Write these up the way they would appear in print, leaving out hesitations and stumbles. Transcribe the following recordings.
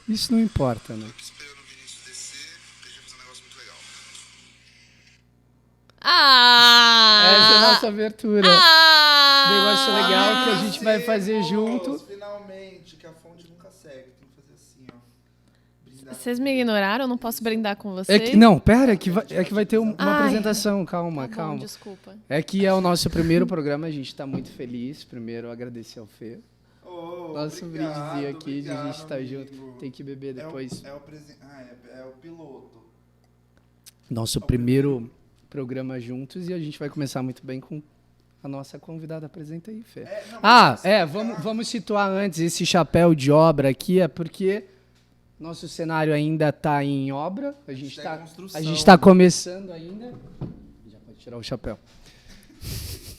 Isso não importa, né? Esperando o Vinícius descer, a gente vai fazer um negócio muito legal. Essa é a nossa abertura. Negócio legal que a gente vai fazer junto. Finalmente, que a fonte nunca segue. Tem que fazer assim, ó. Brindar. Vocês me ignoraram? Eu não posso brindar com vocês? Não, pera, é que vai ter uma Ai. apresentação. Calma, Tá bom, calma. desculpa. É que é o nosso primeiro programa, a gente tá muito feliz. Primeiro, agradecer ao Fê. Nosso brindezinho aqui de a gente estar junto. Tem que beber depois. É o piloto. Nosso primeiro programa juntos e a gente vai começar muito bem com a nossa convidada. Apresenta aí, Fê. Vamos situar antes. Esse chapéu de obra aqui é porque nosso cenário ainda está em obra. A gente está começando ainda. Já pode tirar o chapéu.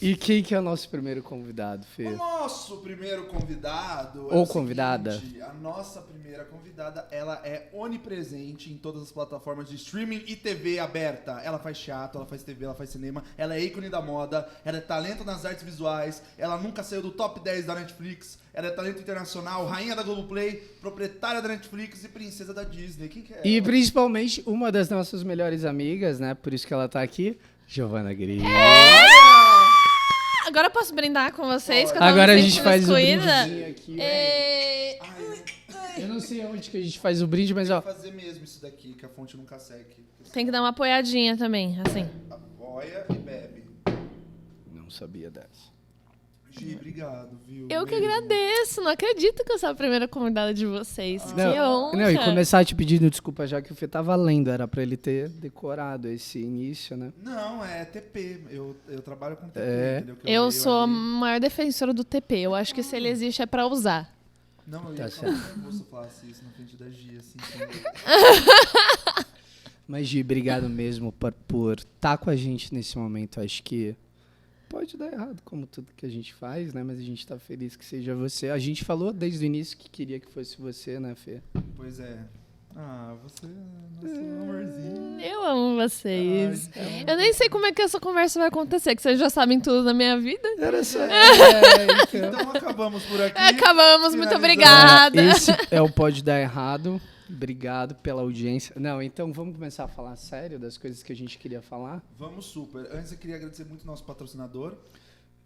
E quem que é o nosso primeiro convidado, Fê? O nosso primeiro convidado... Ou convidada. Seguinte, a nossa primeira convidada, ela é onipresente em todas as plataformas de streaming e TV aberta. Ela faz teatro, ela faz TV, ela faz cinema, ela é ícone da moda, ela é talento nas artes visuais, ela nunca saiu do top 10 da Netflix, ela é talento internacional, rainha da Globoplay, proprietária da Netflix e princesa da Disney. Quem que é ela? E principalmente uma das nossas melhores amigas, né? Por isso que ela tá aqui, Giovana Gris. Agora eu posso brindar com vocês? Agora a gente faz o excluída? brindezinho aqui. É... Eu não sei onde que a gente faz o brinde, mas ó. Tem que fazer mesmo isso daqui, que a fonte nunca segue. Tem que dar uma apoiadinha também, assim. Apoia e bebe. Não sabia dessa. Gi, obrigado, viu? Eu que Mesmo. agradeço. Não acredito que eu sou a primeira convidada de vocês. Que honra. Não, e começar te pedindo desculpa já que o Fê tava lendo, era pra ele ter decorado esse início, né? Não, é TP. Eu trabalho com TP, entendeu? Que Eu leio sou a ali. maior defensora do TP. Eu acho que se ele existe é pra usar. Não, eu Tá ia certo. falar que você falasse isso na frente da Gi, assim. Mas, Gi, obrigado mesmo por estar com a gente nesse momento. Acho que pode dar errado, como tudo que a gente faz, né? Mas a gente tá feliz que seja você. A gente falou desde o início que queria que fosse você, né, Fê? Pois é. Ah, você é nosso amorzinho. Eu amo vocês. Ai, Eu nem sei como é que essa conversa vai acontecer, que vocês já sabem tudo da minha vida. Era só. Então acabamos por aqui. Acabamos, muito Finalizando. obrigada. Esse é o Pode Dar Errado. Obrigado pela audiência. Não, então vamos começar a falar sério das coisas que a gente queria falar. Vamos super. Antes eu queria agradecer muito ao nosso patrocinador,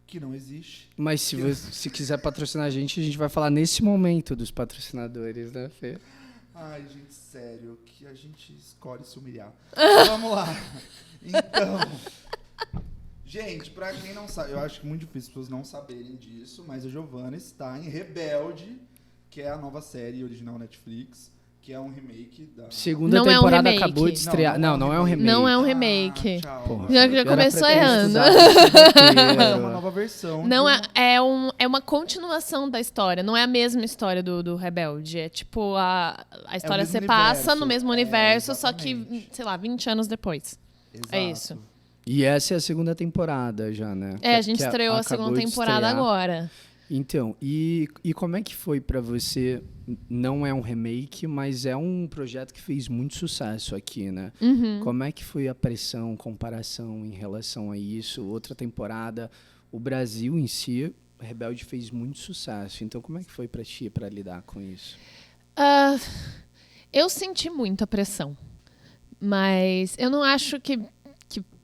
que não existe. Mas se quiser patrocinar a gente vai falar nesse momento dos patrocinadores, né, Fê? Ai, gente, sério, que a gente escolhe se humilhar. Vamos lá. Então, gente, pra quem não sabe, eu acho que é muito difícil as pessoas não saberem disso, mas a Giovana está em Rebelde, que é a nova série original Netflix, que é um remake da... Segunda Não é um temporada remake. acabou de estrear. Não é um remake. Não é um remake. Tchau. Porra. Já Era começou pra ter errando. estudado esse roteiro. É uma nova versão. Não, de é uma continuação da história. Não é a mesma história do Rebelde. É tipo, a história mesmo se passa universo. no mesmo É, universo, só que, exatamente. sei lá, 20 anos depois. Exato. É isso. E essa é a segunda temporada já, né? É, a gente Que estreou a acabou segunda de temporada estrear. agora. Então, e como é que foi pra você? Não é um remake, mas é um projeto que fez muito sucesso aqui, né? Uhum. Como é que foi a pressão, comparação em relação a isso? Outra temporada, o Brasil em si, Rebelde fez muito sucesso. Então, como é que foi pra ti, pra lidar com isso? Eu senti muita pressão. Mas eu não acho que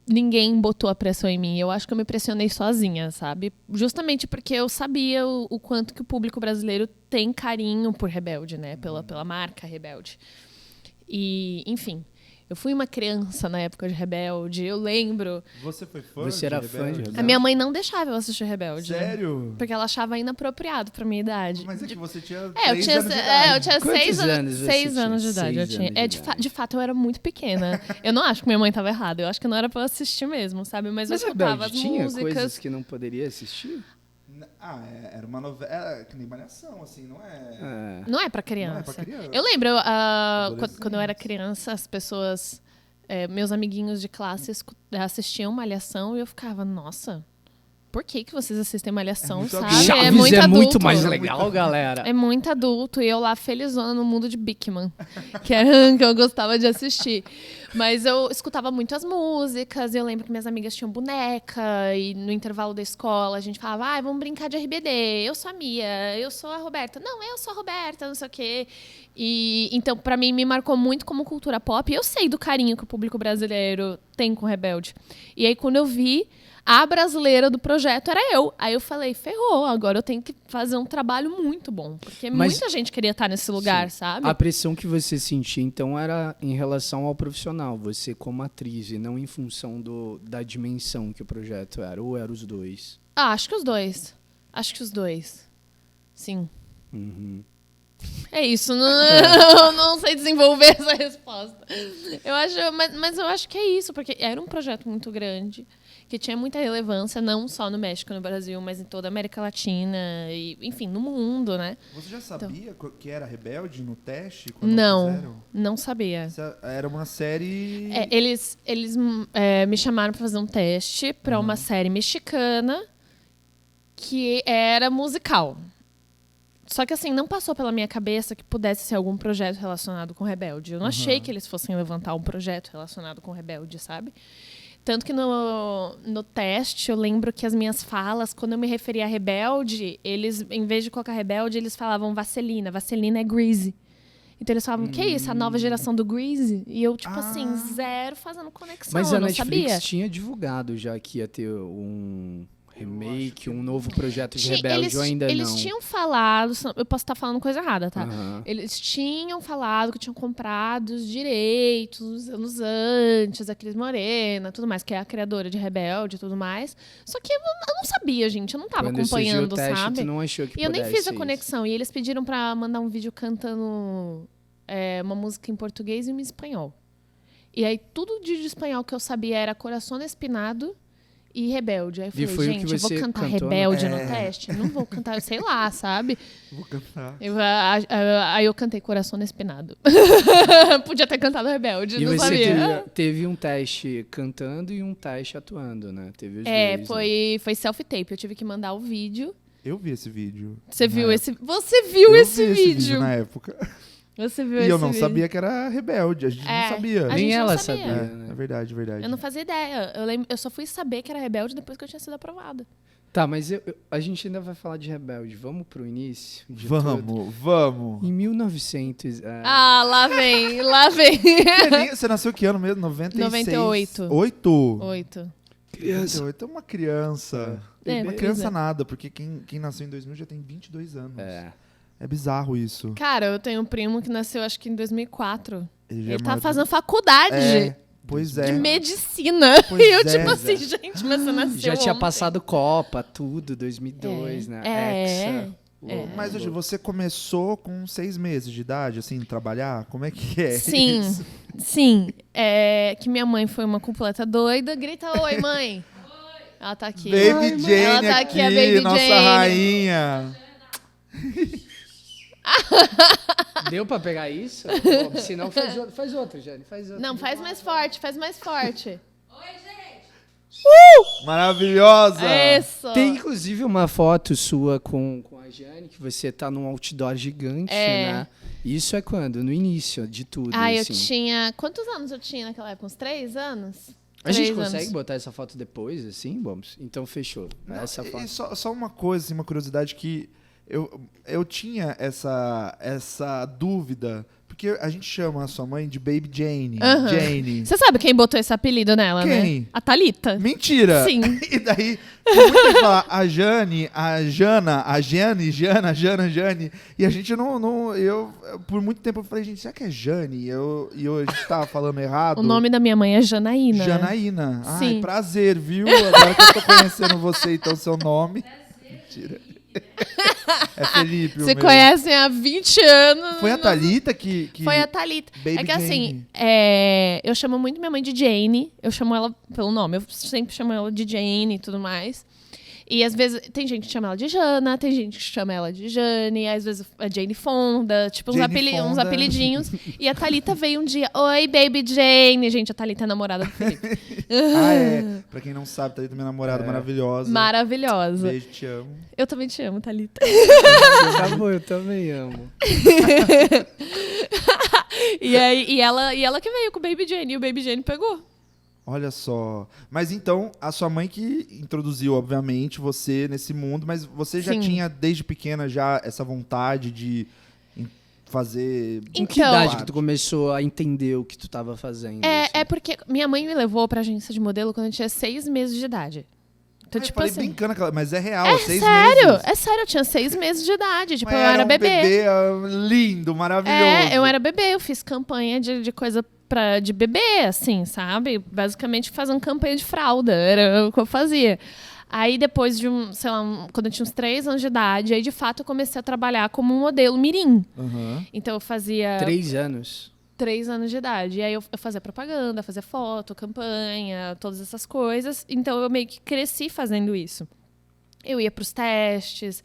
ninguém botou a pressão em mim. Eu acho que eu me pressionei sozinha, sabe? Justamente porque eu sabia o quanto que o público brasileiro tem carinho por Rebelde, né? Pela marca Rebelde. E, enfim, eu fui uma criança na época de Rebelde. Eu lembro... Você foi fã Você era fã de Rebelde? A minha mãe não deixava eu assistir Rebelde. Sério? Porque ela achava inapropriado pra minha idade. Mas é que você tinha Eu 3 tinha, anos de idade. eu tinha Quantos 6 anos você 6 tinha? anos de idade. 6 Eu tinha. anos de idade. De fato, eu era muito pequena. Eu não acho que minha mãe estava errada. Eu acho que não era pra eu assistir mesmo, sabe? Mas eu escutava Rebelde as tinha músicas. coisas que não poderia assistir? Era uma novela... Era que nem Malhação, assim, não é... Não é pra criança. Não é pra criança. Eu lembro, Adolescente. quando eu era criança, as pessoas... meus amiguinhos de classe assistiam Malhação e eu ficava, nossa, por que vocês assistem Malhação, muito sabe? adulto. Chaves É muito adulto. muito mais legal, galera. É muito adulto e eu lá felizona no mundo de Bikman, que era que eu gostava de assistir. Mas eu escutava muito as músicas, eu lembro que minhas amigas tinham boneca e no intervalo da escola a gente falava, vamos brincar de RBD, eu sou a Mia, eu sou a Roberta. Não, eu sou a Roberta, não sei o quê. E então, pra mim, me marcou muito como cultura pop. E eu sei do carinho que o público brasileiro tem com Rebelde. E aí, quando eu vi, a brasileira do projeto era eu. Aí eu falei, ferrou, agora eu tenho que fazer um trabalho muito bom. Porque muita gente queria estar nesse lugar, sabe? A pressão que você sentia, então, era em relação ao profissional, você como atriz, e não em função da dimensão que o projeto era, ou eram os dois? Acho que os dois. Acho que os dois. Sim. Uhum. É isso, eu não sei desenvolver essa resposta. Eu acho, mas eu acho que é isso, porque era um projeto muito grande, que tinha muita relevância, não só no México, no Brasil, mas em toda a América Latina, e, enfim, no mundo, né? Você já sabia que era Rebelde no teste? Não sabia. Era uma série... Eles me chamaram para fazer um teste para uma série mexicana que era musical. Só que, assim, não passou pela minha cabeça que pudesse ser algum projeto relacionado com Rebelde. Eu não achei que eles fossem levantar um projeto relacionado com Rebelde, sabe? Tanto que no teste, eu lembro que as minhas falas, quando eu me referia a Rebelde, eles, em vez de colocar Rebelde, eles falavam Vaselina. Vaselina é Greasy. Então eles falavam, que é isso? A nova geração do Greasy? E eu, tipo assim, zero fazendo conexão. Mas eu a não Netflix sabia. tinha divulgado já que ia ter um remake, um novo projeto de Rebelde, ou ainda eles não? tinham falado, eu posso estar falando coisa errada, tá? Uhum. Eles tinham falado que tinham comprado os direitos anos antes, a Cris Morena, tudo mais, que é a criadora de Rebelde e tudo mais. Só que eu não sabia, gente, eu não tava Quando surgiu acompanhando, o teste, sabe? tu não achou que E eu nem pudesse fiz a ser conexão. E eles pediram pra mandar um vídeo cantando uma música em português e uma em espanhol. E aí tudo de espanhol que eu sabia era Coração Espinado e Rebelde. Aí eu E falei, foi o que gente, eu vou você cantar cantou, Rebelde né? no teste? Não vou cantar, sei lá, sabe? Vou cantar. Aí eu cantei Coração Espinado. Podia ter cantado Rebelde, E não você sabia. teve um teste cantando e um teste atuando, né? Teve os dois, né? Foi self-tape. Eu tive que mandar o vídeo. Eu vi esse vídeo. Você na viu época. Você viu Eu esse vi vídeo? na época. Você viu E esse eu não vídeo? sabia que era Rebelde. A gente não sabia. a Nem gente não ela sabia. sabia. É verdade, verdade. Eu não fazia ideia. Eu só fui saber que era Rebelde depois que eu tinha sido aprovada. Tá, mas a gente ainda vai falar de Rebelde. Vamos pro início? De tudo? Vamos. Em 1900... Lá vem, lá vem. Você nasceu que ano mesmo? 96? 98. 8? Criança. 98 é uma criança. É, Uma pois criança é. nada, porque quem nasceu em 2000 já tem 22 anos. É. É bizarro isso. Cara, eu tenho um primo que nasceu acho que em 2004. Ele já é Ele maior tá de- fazendo faculdade Pois de é. medicina. Pois E eu, é. tipo assim, gente, mas você nasceu Já tinha ontem. passado Copa, tudo, 2002, né? Hexa. Mas hoje você começou com 6 meses de idade, assim, trabalhar? Como é que é Sim, isso? sim. É que minha mãe foi uma completa doida. Grita, oi, mãe. Oi. Ela tá aqui. Baby Jane Ela tá aqui, a Baby nossa Jane. rainha. Deu pra pegar isso? Bom, se não, faz outro, Jane. Faz outro. Não, faz mais forte, faz mais forte. Maravilhosa. Isso. Tem, inclusive, uma foto sua com a Jane, que você tá num outdoor gigante, né? Isso é quando? No início de tudo, Eu assim. tinha... Quantos anos eu tinha naquela época? Uns 3 anos? A gente 3 consegue anos. botar essa foto depois, assim? Vamos. Então, fechou. Essa foto. E só uma coisa, assim, uma curiosidade que eu tinha essa dúvida, porque a gente chama a sua mãe de Baby Jane. Aham. Jane. Você sabe quem botou esse apelido nela, Quem? né? A Thalita. Mentira! Sim. E daí, muita gente fala a Jane, a Jana, a Jane, Jane. E a gente eu por muito tempo eu falei, gente, será que é Jane? E a gente tava falando errado. O nome da minha mãe é Janaína. Janaína. Ai, Sim. prazer, viu? Agora que eu tô conhecendo você, então, seu nome. Mentira. É Felipe, o Você meu. conhecem há 20 anos. Foi a Thalita que... Foi a Thalita. Baby É que Jane. assim, eu chamo muito minha mãe de Jane. Eu chamo ela pelo nome. Eu sempre chamo ela de Jane e tudo mais. E às vezes tem gente que chama ela de Jana, tem gente que chama ela de Jane, às vezes a Jane Fonda, tipo Jane uns Fonda. apelidinhos. E a Thalita veio um dia, oi, Baby Jane. Gente, a Thalita é namorada do Felipe. Pra quem não sabe, Thalita é minha namorada maravilhosa. Maravilhosa. Beijo, te amo. Eu também te amo, Thalita. Tá bom, eu também amo. E ela que veio com o Baby Jane, e o Baby Jane pegou. Olha só. Mas então, a sua mãe que introduziu, obviamente, você nesse mundo, mas você já Sim. tinha, desde pequena, já essa vontade de fazer... Em que idade que tu começou a entender o que tu tava fazendo? É porque minha mãe me levou pra agência de modelo quando eu tinha 6 meses de idade. Então, eu tipo falei assim, brincando, mas é real, é 6 sério, meses. é sério, eu tinha 6 meses de idade, tipo, Mas eu era um bebê. lindo, maravilhoso. Eu era bebê, eu fiz campanha de coisa de bebê, assim, sabe? Basicamente fazendo campanha de fralda, era o que eu fazia. Aí depois de quando eu tinha uns 3 anos de idade, aí de fato eu comecei a trabalhar como modelo mirim. Uhum. Então eu fazia... 3 anos. 3 anos de idade. E aí eu fazia propaganda, fazia foto, campanha, todas essas coisas. Então eu meio que cresci fazendo isso. Eu ia pros testes,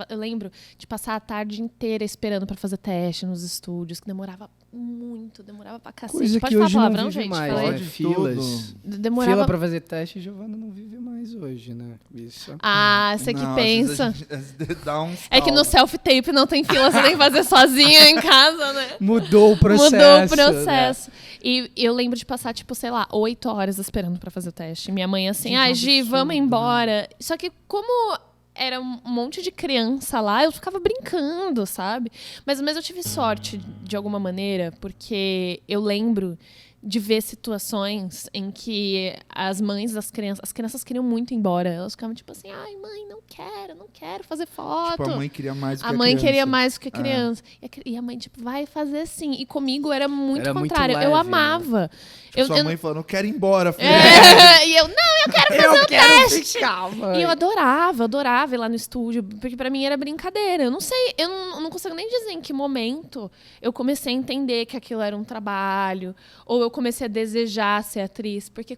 eu lembro de passar a tarde inteira esperando pra fazer teste nos estúdios, que demorava muito, demorava pra cacete. Coisa Pode que falar hoje palavrão, não vive gente? mais, Falei. né? Filas. Demorava... Fila pra fazer teste, Giovana não vive mais hoje, né? Isso. Ah, você que Não, pensa. às vezes dá uns É que no self-tape não tem fila, você tem que fazer sozinha em casa, né? Mudou o processo. Mudou o processo. Né? E eu lembro de passar, tipo, sei lá, 8 horas esperando pra fazer o teste. Minha mãe assim, Gi, vamos embora. Só que como era um monte de criança lá, eu ficava brincando, sabe? Mas eu tive sorte, de alguma maneira, porque eu lembro de ver situações em que as mães das crianças... As crianças queriam muito ir embora. Elas ficavam tipo assim, ai, mãe, não quero fazer foto. Tipo, a mãe queria mais do que a mãe criança. queria mais do que a criança. E a mãe, tipo, vai fazer sim. E comigo era muito Era muito contrário. leve, eu né? amava. Tipo, sua mãe falando, eu quero ir embora, filha. E eu, não, eu quero fazer o teste. Ficar, E eu adorava ir lá no estúdio, porque pra mim era brincadeira. Eu não sei, eu não consigo nem dizer em que momento eu comecei a entender que aquilo era um trabalho, ou eu comecei a desejar ser atriz, porque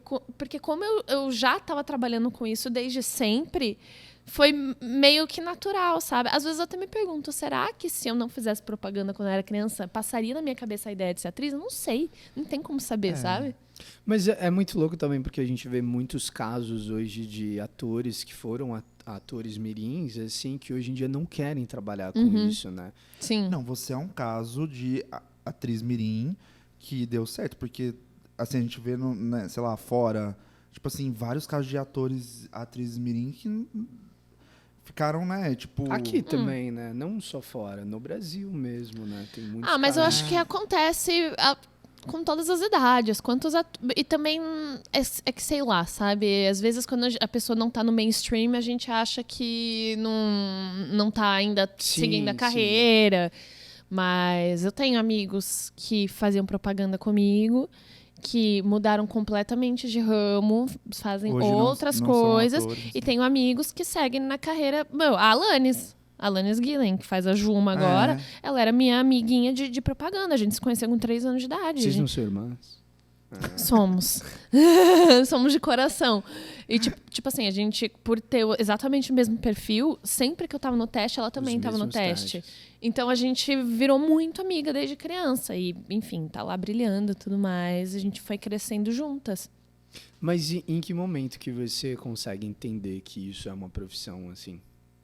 como eu já estava trabalhando com isso desde sempre, foi meio que natural, sabe? Às vezes eu até me pergunto, será que se eu não fizesse propaganda quando eu era criança, passaria na minha cabeça a ideia de ser atriz? Eu não sei, não tem como saber, sabe? Mas é muito louco também, porque a gente vê muitos casos hoje de atores que foram atores mirins, assim, que hoje em dia não querem trabalhar com isso, né? Sim. Não, você é um caso de atriz mirim que deu certo, porque assim, a gente vê, né, sei lá, fora, tipo assim, vários casos de atrizes mirim que ficaram, né, tipo... Aqui também, né? Não só fora, no Brasil mesmo, né? Tem muitos Mas eu casos. acho que acontece com todas as idades. E também é que, sei lá, sabe? Às vezes, quando a pessoa não tá no mainstream, a gente acha que não tá ainda seguindo a carreira. Mas eu tenho amigos que faziam propaganda comigo, que mudaram completamente de ramo, fazem Hoje outras não coisas. são atores, E tenho amigos que seguem na carreira... A Alanis Guillen, que faz a Juma agora, ela era minha amiguinha de propaganda. A gente se conheceu com 3 anos de idade. Vocês não são irmãs? Somos. Somos de coração. E, tipo assim, a gente, por ter exatamente o mesmo perfil, sempre que eu tava no teste, ela também tava no teste. Então, a gente virou muito amiga desde criança. E, enfim, tá lá brilhando e tudo mais. A gente foi crescendo juntas. Mas em que momento que você consegue entender que isso é uma profissão, assim?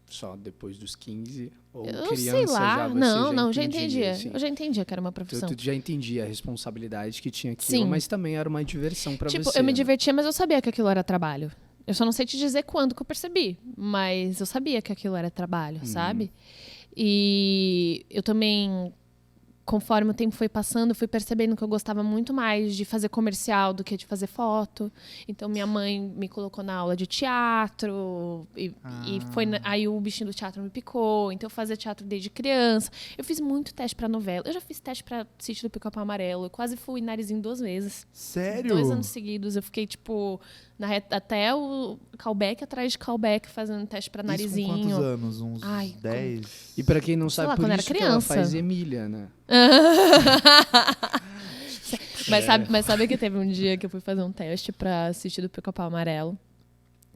Só depois dos 15? Ou Eu criança sei lá. já Já entendia. assim? Eu já entendia que era uma profissão. Tu já entendia a responsabilidade que tinha aquilo, Sim. mas também era uma diversão pra você. Eu me né? divertia, mas eu sabia que aquilo era trabalho. Eu só não sei te dizer quando que eu percebi, mas eu sabia que aquilo era trabalho, sabe? E eu também, conforme o tempo foi passando, eu fui percebendo que eu gostava muito mais de fazer comercial do que de fazer foto. Então, minha mãe me colocou na aula de teatro. E aí o bichinho do teatro me picou. Então, eu fazia teatro desde criança. Eu fiz muito teste pra novela. Eu já fiz teste pra Sítio do Pica-Pau Amarelo. Eu quase fui narizinho 2 vezes. Sério? 2 anos seguidos. Eu fiquei, tipo... até o callback atrás de callback, fazendo teste pra narizinho. Isso com quantos anos? Uns 10? E pra quem não sabe, lá, por quando isso era que ela criança. faz Emília, né? Mas sabe que teve um dia que eu fui fazer um teste pra assistir do Pica-Pau Amarelo.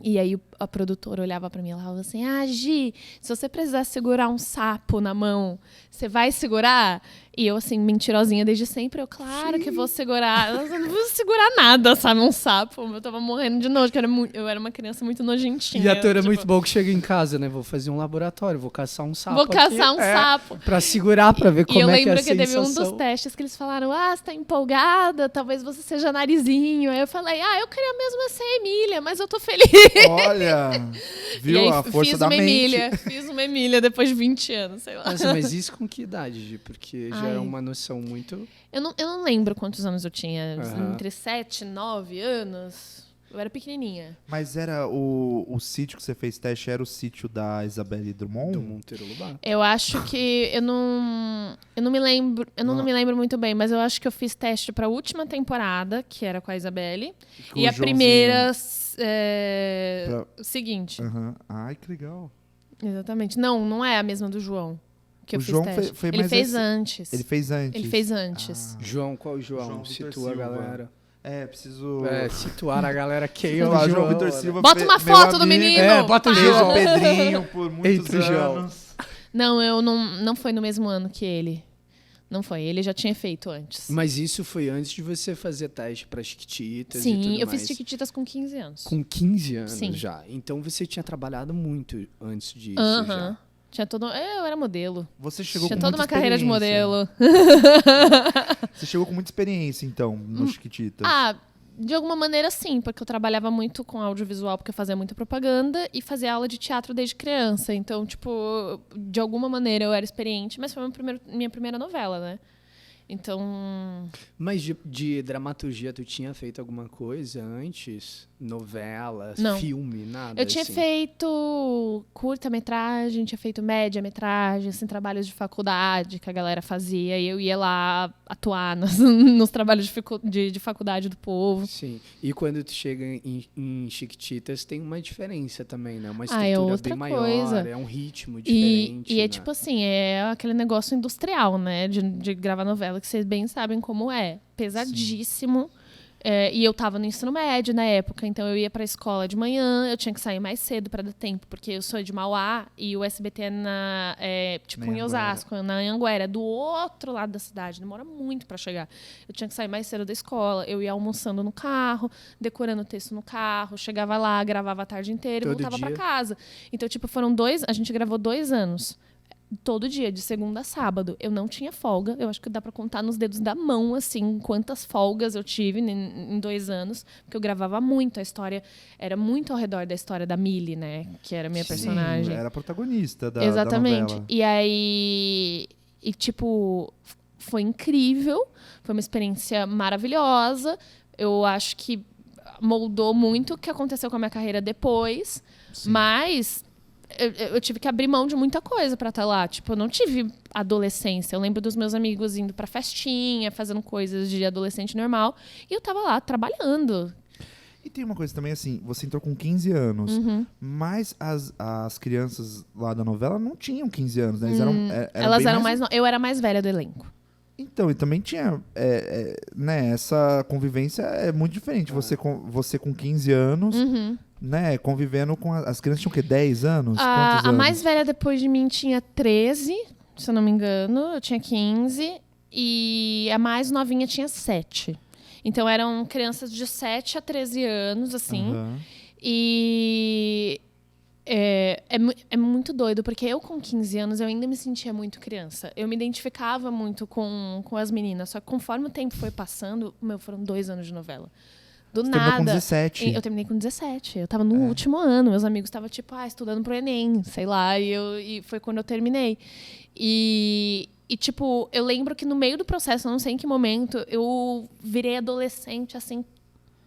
E aí a produtora olhava pra mim e falava assim, Gi, se você precisar segurar um sapo na mão, você vai segurar? E eu, assim, mentirosinha desde sempre. Eu, claro que vou segurar. Eu não vou segurar nada, sabe? Um sapo. Eu tava morrendo de nojo, porque eu era uma criança muito nojentinha. E ator é tipo, muito bom que chega em casa, né? Vou fazer um laboratório, vou caçar um sapo Vou caçar aqui, um sapo. Pra segurar, pra ver como é que é a E eu lembro que teve um sensação. dos testes que eles falaram, você tá empolgada, talvez você seja narizinho. Aí eu falei, eu queria mesmo ser Emília, mas eu tô feliz. Olha, viu E aí, a força fiz da uma mente. Emília, fiz uma Emília depois de 20 anos, sei lá. Nossa, mas isso com que idade, Gi? Porque já Ai. é uma noção muito... Eu não lembro quantos anos eu tinha, Aham. entre 7 e 9 anos. Eu era pequenininha. Mas era o sítio que você fez teste, era o sítio da Isabelle Drummond? do Monteiro Lobato. Eu acho que eu não me lembro, não me lembro muito bem, mas eu acho que eu fiz teste pra última temporada, que era com a Isabelle, Com e o a Joãozinho. primeira seguinte. Aham. Ai, que legal. Exatamente. Não é a mesma do João que O eu fiz João teste. foi Ele mais fez esse- antes. Ele fez antes. Ele fez antes. João, qual João? João Vitor Situa a Silva. galera. Preciso... Situar a galera quem é Sei o lá, João. João Vitor né? Silva. Bota uma meu foto do amigo. menino. É, bota o pá. Fez João. o Pedrinho por muitos Entre o João. anos. Não, eu não foi no mesmo ano que ele. Não foi, ele já tinha feito antes. Mas isso foi antes de você fazer teste para Chiquititas e Sim, tudo eu mais. fiz Chiquititas com 15 anos. Com 15 anos Sim. já. Então você tinha trabalhado muito antes disso Aham. já. Tinha todo. Eu era modelo. Você chegou Tinha com toda muita uma carreira de experiência. modelo. Você chegou com muita experiência, então, no Chiquititas. De alguma maneira sim, porque eu trabalhava muito com audiovisual, porque eu fazia muita propaganda e fazia aula de teatro desde criança. Então, tipo, de alguma maneira eu era experiente, mas foi minha primeira novela, né? Então. Mas de dramaturgia, tu tinha feito alguma coisa antes? Novela, Não. filme, nada? Eu tinha assim? feito curta-metragem, tinha feito média-metragem, assim, trabalhos de faculdade que a galera fazia. E eu ia lá atuar nos trabalhos de faculdade do povo. Sim. E quando tu chega em Chiquititas, tem uma diferença também, né? Uma É estrutura outra bem maior, coisa. é um ritmo diferente. E é né? tipo assim, é aquele negócio industrial, né? De gravar novela, que vocês bem sabem como é. Pesadíssimo. E eu tava no ensino médio na época, então eu ia pra escola de manhã, eu tinha que sair mais cedo pra dar tempo, porque eu sou de Mauá e o SBT é tipo Na em Osasco, na Anhanguera, do outro lado da cidade, demora muito pra chegar. Eu tinha que sair mais cedo da escola, eu ia almoçando no carro, decorando texto no carro, chegava lá, gravava a tarde inteira e Todo voltava pra dia? casa. Então, tipo, a gente gravou 2 anos. Todo dia, de segunda a sábado. Eu não tinha folga. Eu acho que dá pra contar nos dedos da mão, assim, quantas folgas eu tive em 2 anos. Porque eu gravava muito. A história era muito ao redor da história da Millie, né? Que era a minha personagem. Sim, era a protagonista da Exatamente. novela. E aí... E, tipo, foi incrível. Foi uma experiência maravilhosa. Eu acho que moldou muito o que aconteceu com a minha carreira depois. Sim. Mas... Eu tive que abrir mão de muita coisa pra estar lá. Tipo, eu não tive adolescência. Eu lembro dos meus amigos indo pra festinha, fazendo coisas de adolescente normal. E eu tava lá trabalhando. E tem uma coisa também, assim, você entrou com 15 anos, Uhum. mas as crianças lá da novela não tinham 15 anos, né? Elas bem eram mais... Eu era mais velha do elenco. Então, e também tinha, né, essa convivência é muito diferente. Você com 15 anos, Uhum. né, convivendo com as crianças tinham o quê? 10 anos? Quantos A anos? mais velha depois de mim tinha 13, se eu não me engano. Eu tinha 15. E a mais novinha tinha 7. Então eram crianças de 7 a 13 anos, assim. Aham. E é muito doido, porque eu com 15 anos eu ainda me sentia muito criança. Eu me identificava muito com as meninas. Só que conforme o tempo foi passando, foram 2 anos de novela. Do Você nada. terminou com 17. Eu terminei com 17. Eu tava no último ano. Meus amigos estavam, tipo, estudando pro Enem, sei lá. E foi quando eu terminei. E, tipo, eu lembro que no meio do processo, eu não sei em que momento, eu virei adolescente, assim,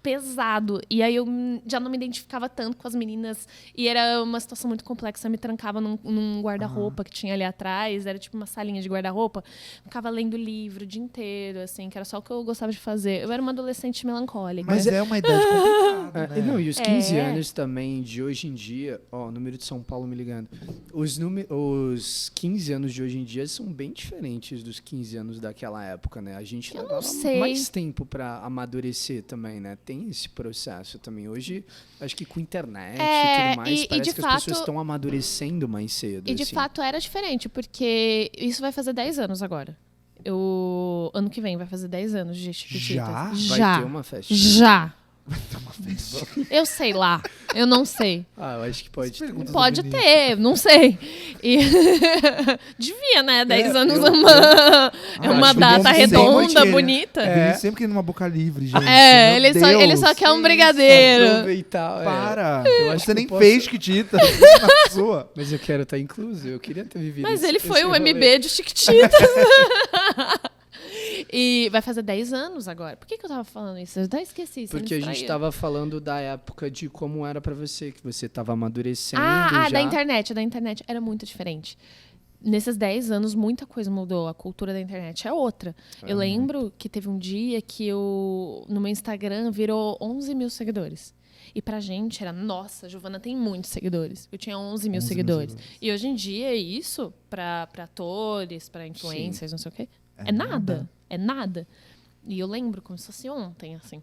pesado. E aí eu já não me identificava tanto com as meninas. E era uma situação muito complexa. Eu me trancava num guarda-roupa que tinha ali atrás. Era tipo uma salinha de guarda-roupa. Ficava lendo livro o dia inteiro, assim, que era só o que eu gostava de fazer. Eu era uma adolescente melancólica. Mas é uma idade complicada, né? Não, e os 15 anos também de hoje em dia, ó, número de São Paulo me ligando. Os 15 anos de hoje em dia são bem diferentes dos 15 anos daquela época, né? A gente Eu não levava sei. mais tempo pra amadurecer também, né? Tem esse processo também. Hoje, acho que com internet e tudo mais, e parece de que fato- as pessoas estão amadurecendo mais cedo. E de assim. fato era diferente, porque isso vai fazer 10 anos agora. Ano que vem vai fazer 10 anos de Chiquititas. Já? Vai ter uma festa. Já. Vai ter uma festa. Eu sei lá. Eu não sei. Eu acho que pode ter. Pode ter, não sei. E devia, né? 10 anos é uma acho data bom redonda, sempre. bonita. Sempre que numa boca livre, gente. Ele só quer um brigadeiro. Aproveitar. Para! Eu acho Você que nem eu posso- fez Chiquitita. Na sua. Mas eu quero estar incluso, eu queria ter vivido Mas esse- ele foi esse o rolê. MB de Chiquititas. E vai fazer 10 anos agora. Por que eu tava falando isso? Eu até esqueci. você me Porque a gente distraiu. tava falando da época de como era pra você, que você tava amadurecendo da já. internet era muito diferente. Nesses 10 anos, muita coisa mudou. A cultura da internet é outra. Eu lembro que teve um dia que no meu Instagram virou 11 mil seguidores. E pra gente era, nossa, a Giovana tem muitos seguidores. Eu tinha 11 mil seguidores. E hoje em dia, isso, pra atores, pra influencers, não sei o quê, é nada. É nada. E eu lembro como se fosse ontem, assim.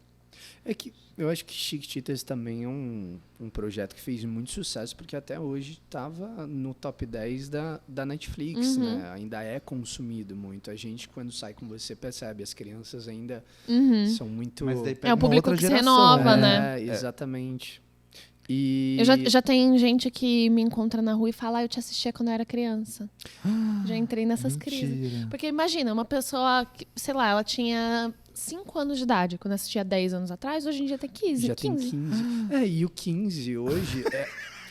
É que eu acho que Chiquititas também é um projeto que fez muito sucesso, porque até hoje estava no top 10 da Netflix, né? Ainda é consumido muito. A gente, quando sai com você, percebe. As crianças ainda são muito... Mas daí É pega o uma público outra que se geração, renova, né? né? Exatamente. E... Já tem gente que me encontra na rua e fala, eu te assistia quando eu era criança. Já entrei nessas crises. Mentira. Porque imagina, uma pessoa, que, sei lá, ela tinha 5 anos de idade quando assistia 10 anos atrás, hoje em dia tem 15. Já tem 15. E o 15 hoje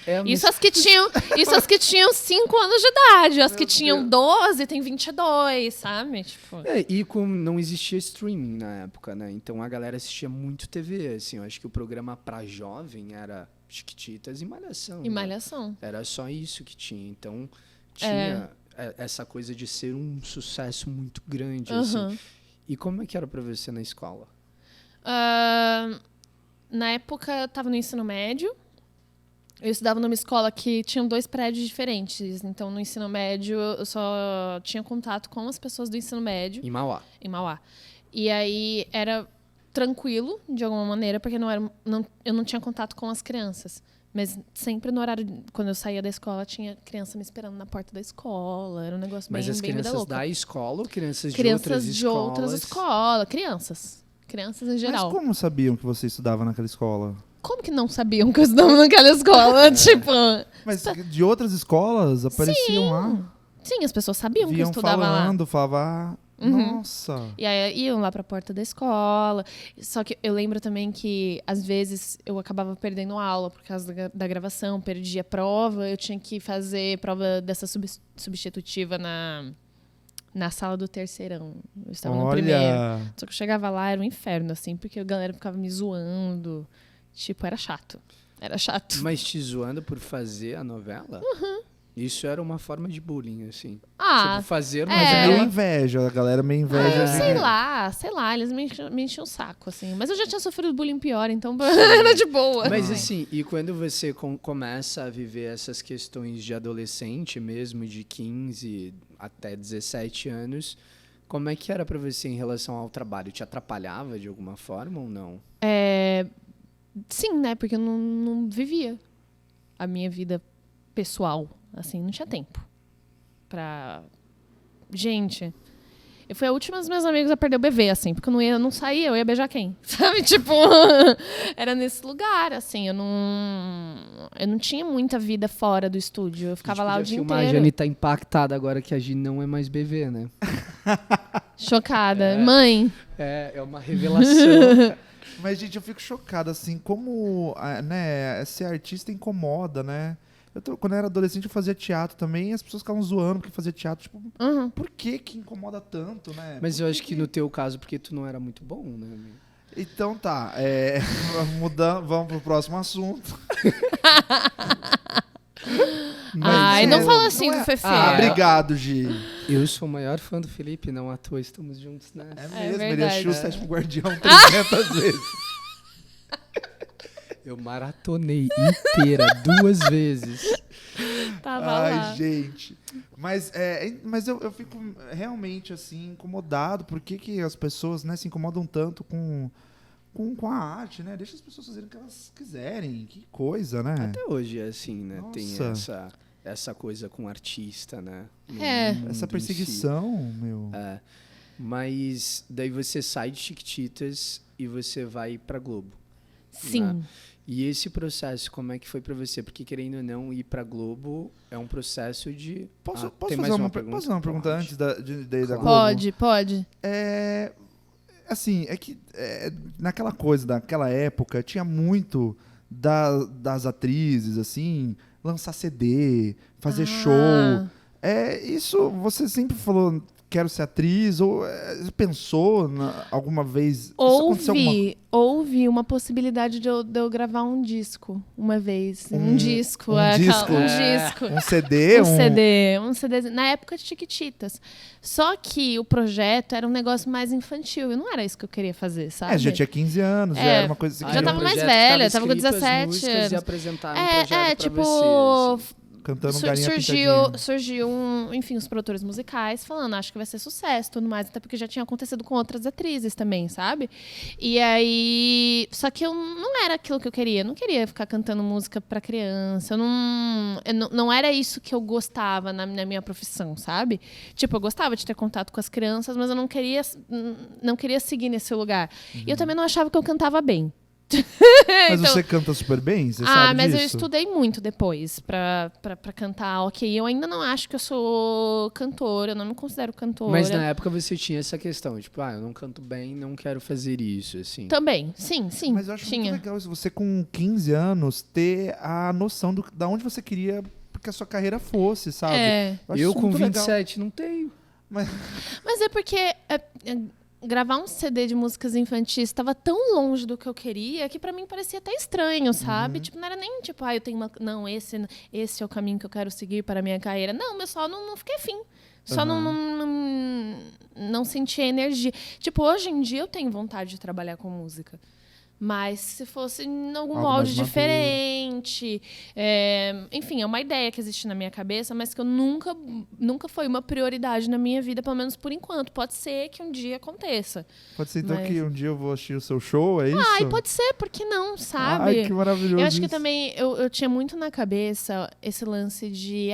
é uma Isso as que tinham 5 anos de idade. As que tinham 12 tem 22, sabe? Tipo... E como não existia streaming na época, né? Então a galera assistia muito TV, assim. Eu acho que o programa pra jovem era Chiquititas e Malhação. E né? Malhação. Era só isso que tinha. Então tinha essa coisa de ser um sucesso muito grande, assim. E como é que era pra você na escola? Na época, eu estava no ensino médio. Eu estudava numa escola que tinham 2 prédios diferentes. Então, no ensino médio, eu só tinha contato com as pessoas do ensino médio. Em Mauá. Em Mauá. E aí, era tranquilo, de alguma maneira, porque eu não tinha contato com as crianças. Mas sempre no horário, quando eu saía da escola, tinha criança me esperando na porta da escola. Era um negócio Mas bem, as bem vida crianças louca. da escola ou crianças Crianças de de outras escolas. Crianças em geral. Mas como sabiam que você estudava naquela escola? Como que não sabiam que eu estudava naquela escola? Tipo... Mas de outras escolas apareciam lá? Sim, as pessoas sabiam que eu Viam estudava lá. falando, falavam... Nossa! E aí iam lá pra porta da escola. Só que eu lembro também que, às vezes, eu acabava perdendo aula por causa da gravação, perdia prova. Eu tinha que fazer prova dessa substitutiva na sala do terceirão. Eu estava no primeiro. Só que eu chegava lá, era um inferno, assim, porque a galera ficava me zoando. Tipo, era chato. Era chato. Mas te zoando por fazer a novela? Isso era uma forma de bullying, assim. Ah, Tipo, fazer uma Mas é novela. meio inveja, a galera meio inveja. sei lá, eles me enchiam o saco, assim. Mas eu já tinha sofrido bullying pior, então era de boa. Mas assim, e quando você começa a viver essas questões de adolescente mesmo, de 15 até 17 anos, como é que era pra você em relação ao trabalho? Te atrapalhava de alguma forma ou não? Sim, né? Porque eu não vivia a minha vida pessoal, assim, não tinha tempo pra... Gente, eu fui a última dos meus amigos a perder o bebê, assim, porque eu não saía, eu ia beijar quem? Sabe? Tipo, era nesse lugar, assim, eu não tinha muita vida fora do estúdio, eu ficava lá o dia inteiro. A Jane tá impactada agora que a Jane não é mais bebê, né? Chocada. Mãe. É uma revelação. Mas, gente, eu fico chocado, assim, como né, ser artista incomoda, né? Quando eu era adolescente, eu fazia teatro também, e as pessoas ficavam zoando porque fazia teatro. Tipo, por que incomoda tanto, né? Mas eu acho que no teu caso, porque tu não era muito bom, né? Amigo? Então tá, vamos pro próximo assunto. Ai, não fala assim do Fefe. Obrigado, Gi. Eu sou o maior fã do Felipe, não à toa estamos juntos, né? É mesmo, ele verdade. achou o Sétimo Guardião 300 vezes. Eu maratonei inteira 2 vezes. Tava lá. Ai, gente. Mas eu fico realmente, assim, incomodado. Por que as pessoas, né, se incomodam tanto com a arte, né? Deixa as pessoas fazerem o que elas quiserem. Que coisa, né? Até hoje é assim, né? Nossa. Tem essa coisa com artista, né? É. No mundo Essa em si. perseguição, meu. Mas daí você sai de Chiquititas e você vai pra Globo. Sim. Né? E esse processo, como é que foi pra você? Porque, querendo ou não, ir pra Globo é um processo de... Posso tem fazer mais uma posso pergunta? fazer uma pergunta Pode. antes da Globo? Pode. Assim, é que naquela coisa, daquela época, tinha muito das atrizes, assim, lançar CD, fazer show. Isso você sempre falou, quero ser atriz, ou pensou alguma vez? Isso aconteceu Houve uma possibilidade de eu gravar um disco uma vez. Um disco. Um disco? Um disco. Um CD? Um CD. Na época de Chiquititas. Só que o projeto era um negócio mais infantil. E não era isso que eu queria fazer, sabe? Já tinha 15 anos, já era uma coisa assim. Já era um tava mais projeto que velha, tava com escrito as 17 músicas anos. E apresentaram um projeto pra tipo... você, assim. Cantando Galinha Pintadinha. Surgiu enfim, os produtores musicais falando, acho que vai ser sucesso e tudo mais, até porque já tinha acontecido com outras atrizes também, sabe? E aí... Só que eu não era aquilo que eu queria. Eu não queria ficar cantando música pra criança. Não era isso que eu gostava na minha profissão, sabe? Tipo, eu gostava de ter contato com as crianças, mas eu não queria seguir nesse lugar. E eu também não achava que eu cantava bem. Mas você canta super bem? Você sabe mas disso? eu estudei muito depois pra cantar. Ok, eu ainda não acho que eu sou cantora, eu não me considero cantora. Mas na época você tinha essa questão, tipo, eu não canto bem, não quero fazer isso, assim. Também, sim. Mas eu acho muito legal isso, você com 15 anos ter a noção da onde você queria que a sua carreira fosse, sabe? Eu com 27 não tenho. Mas é porque... gravar um CD de músicas infantis estava tão longe do que eu queria que pra mim parecia até estranho, sabe? Tipo, não era nem tipo, eu tenho não, esse é o caminho que eu quero seguir para a minha carreira. Não, eu só não fiquei afim. Só não senti a energia. Tipo, hoje em dia eu tenho vontade de trabalhar com música. Mas se fosse em algum molde diferente... enfim, é uma ideia que existe na minha cabeça, mas que eu nunca foi uma prioridade na minha vida, pelo menos por enquanto. Pode ser que um dia aconteça. Pode ser, então, que um dia eu vou assistir o seu show, é isso? E pode ser, por que não, sabe? Ai, que maravilhoso. Eu acho que também, eu tinha muito na cabeça esse lance de...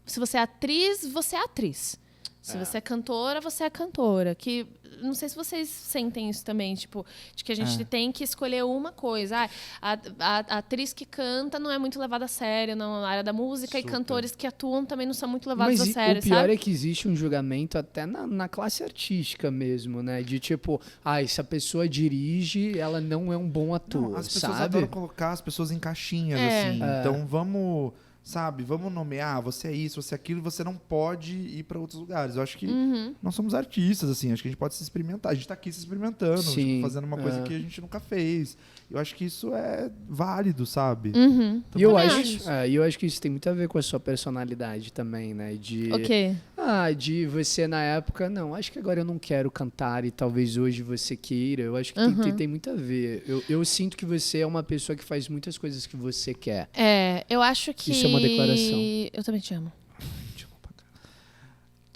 se você é atriz, você é atriz. Se você é cantora, você é cantora. Que não sei se vocês sentem isso também, tipo, de que a gente tem que escolher uma coisa. A atriz que canta não é muito levada a sério na área da música. Super. E cantores que atuam também não são muito levados a sério, Mas o pior sabe? é que existe um julgamento até na classe artística mesmo, né? De tipo, se a pessoa dirige, ela não é um bom ator, as pessoas sabe? adoram colocar as pessoas em caixinhas, assim. Então vamos nomear, você é isso, você é aquilo, você não pode ir para outros lugares. Eu acho que nós somos artistas, assim, acho que a gente pode se experimentar. A gente tá aqui se experimentando, tipo, fazendo uma coisa que a gente nunca fez. Eu acho que isso é válido, sabe? E eu acho que isso tem muito a ver com a sua personalidade também, né? O quê? De você na época, não, acho que agora eu não quero cantar e talvez hoje você queira. Eu acho que tem muito a ver. Eu sinto que você é uma pessoa que faz muitas coisas que você quer. Eu acho que... Isso é uma declaração. Eu também te amo.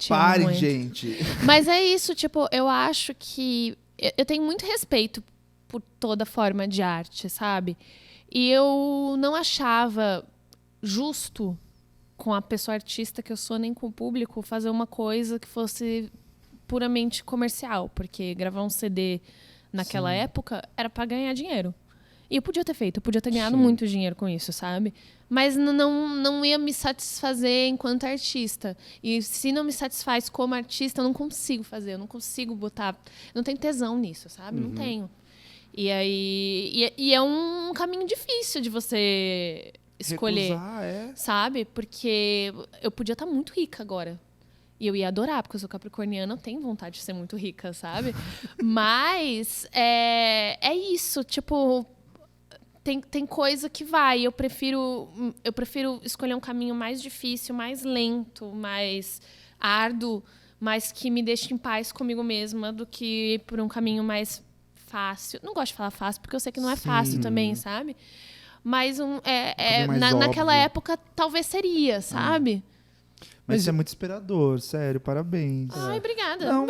Pare, gente. Mas é isso, tipo, eu acho que... Eu tenho muito respeito por toda forma de arte, sabe? E eu não achava justo com a pessoa artista que eu sou, nem com o público, fazer uma coisa que fosse puramente comercial. Porque gravar um CD naquela época era pra ganhar dinheiro. E eu podia ter feito, eu podia ter ganhado muito dinheiro com isso, sabe? Mas não ia me satisfazer enquanto artista. E se não me satisfaz como artista, eu não consigo fazer, eu não consigo botar... Não tenho tesão nisso, sabe? Não tenho. E aí... E é um caminho difícil de você escolher, sabe? Porque eu podia estar muito rica agora. E eu ia adorar, porque eu sou capricorniana, eu tenho vontade de ser muito rica, sabe? Mas é isso, tipo... Tem coisa que vai. Eu prefiro escolher um caminho mais difícil, mais lento, mais árduo, mas que me deixe em paz comigo mesma, do que ir por um caminho mais fácil. Não gosto de falar fácil, porque eu sei que não é fácil também, sabe? Mas naquela época talvez seria, sabe? Mas isso é muito inspirador, sério, parabéns. Ai, obrigada. Não,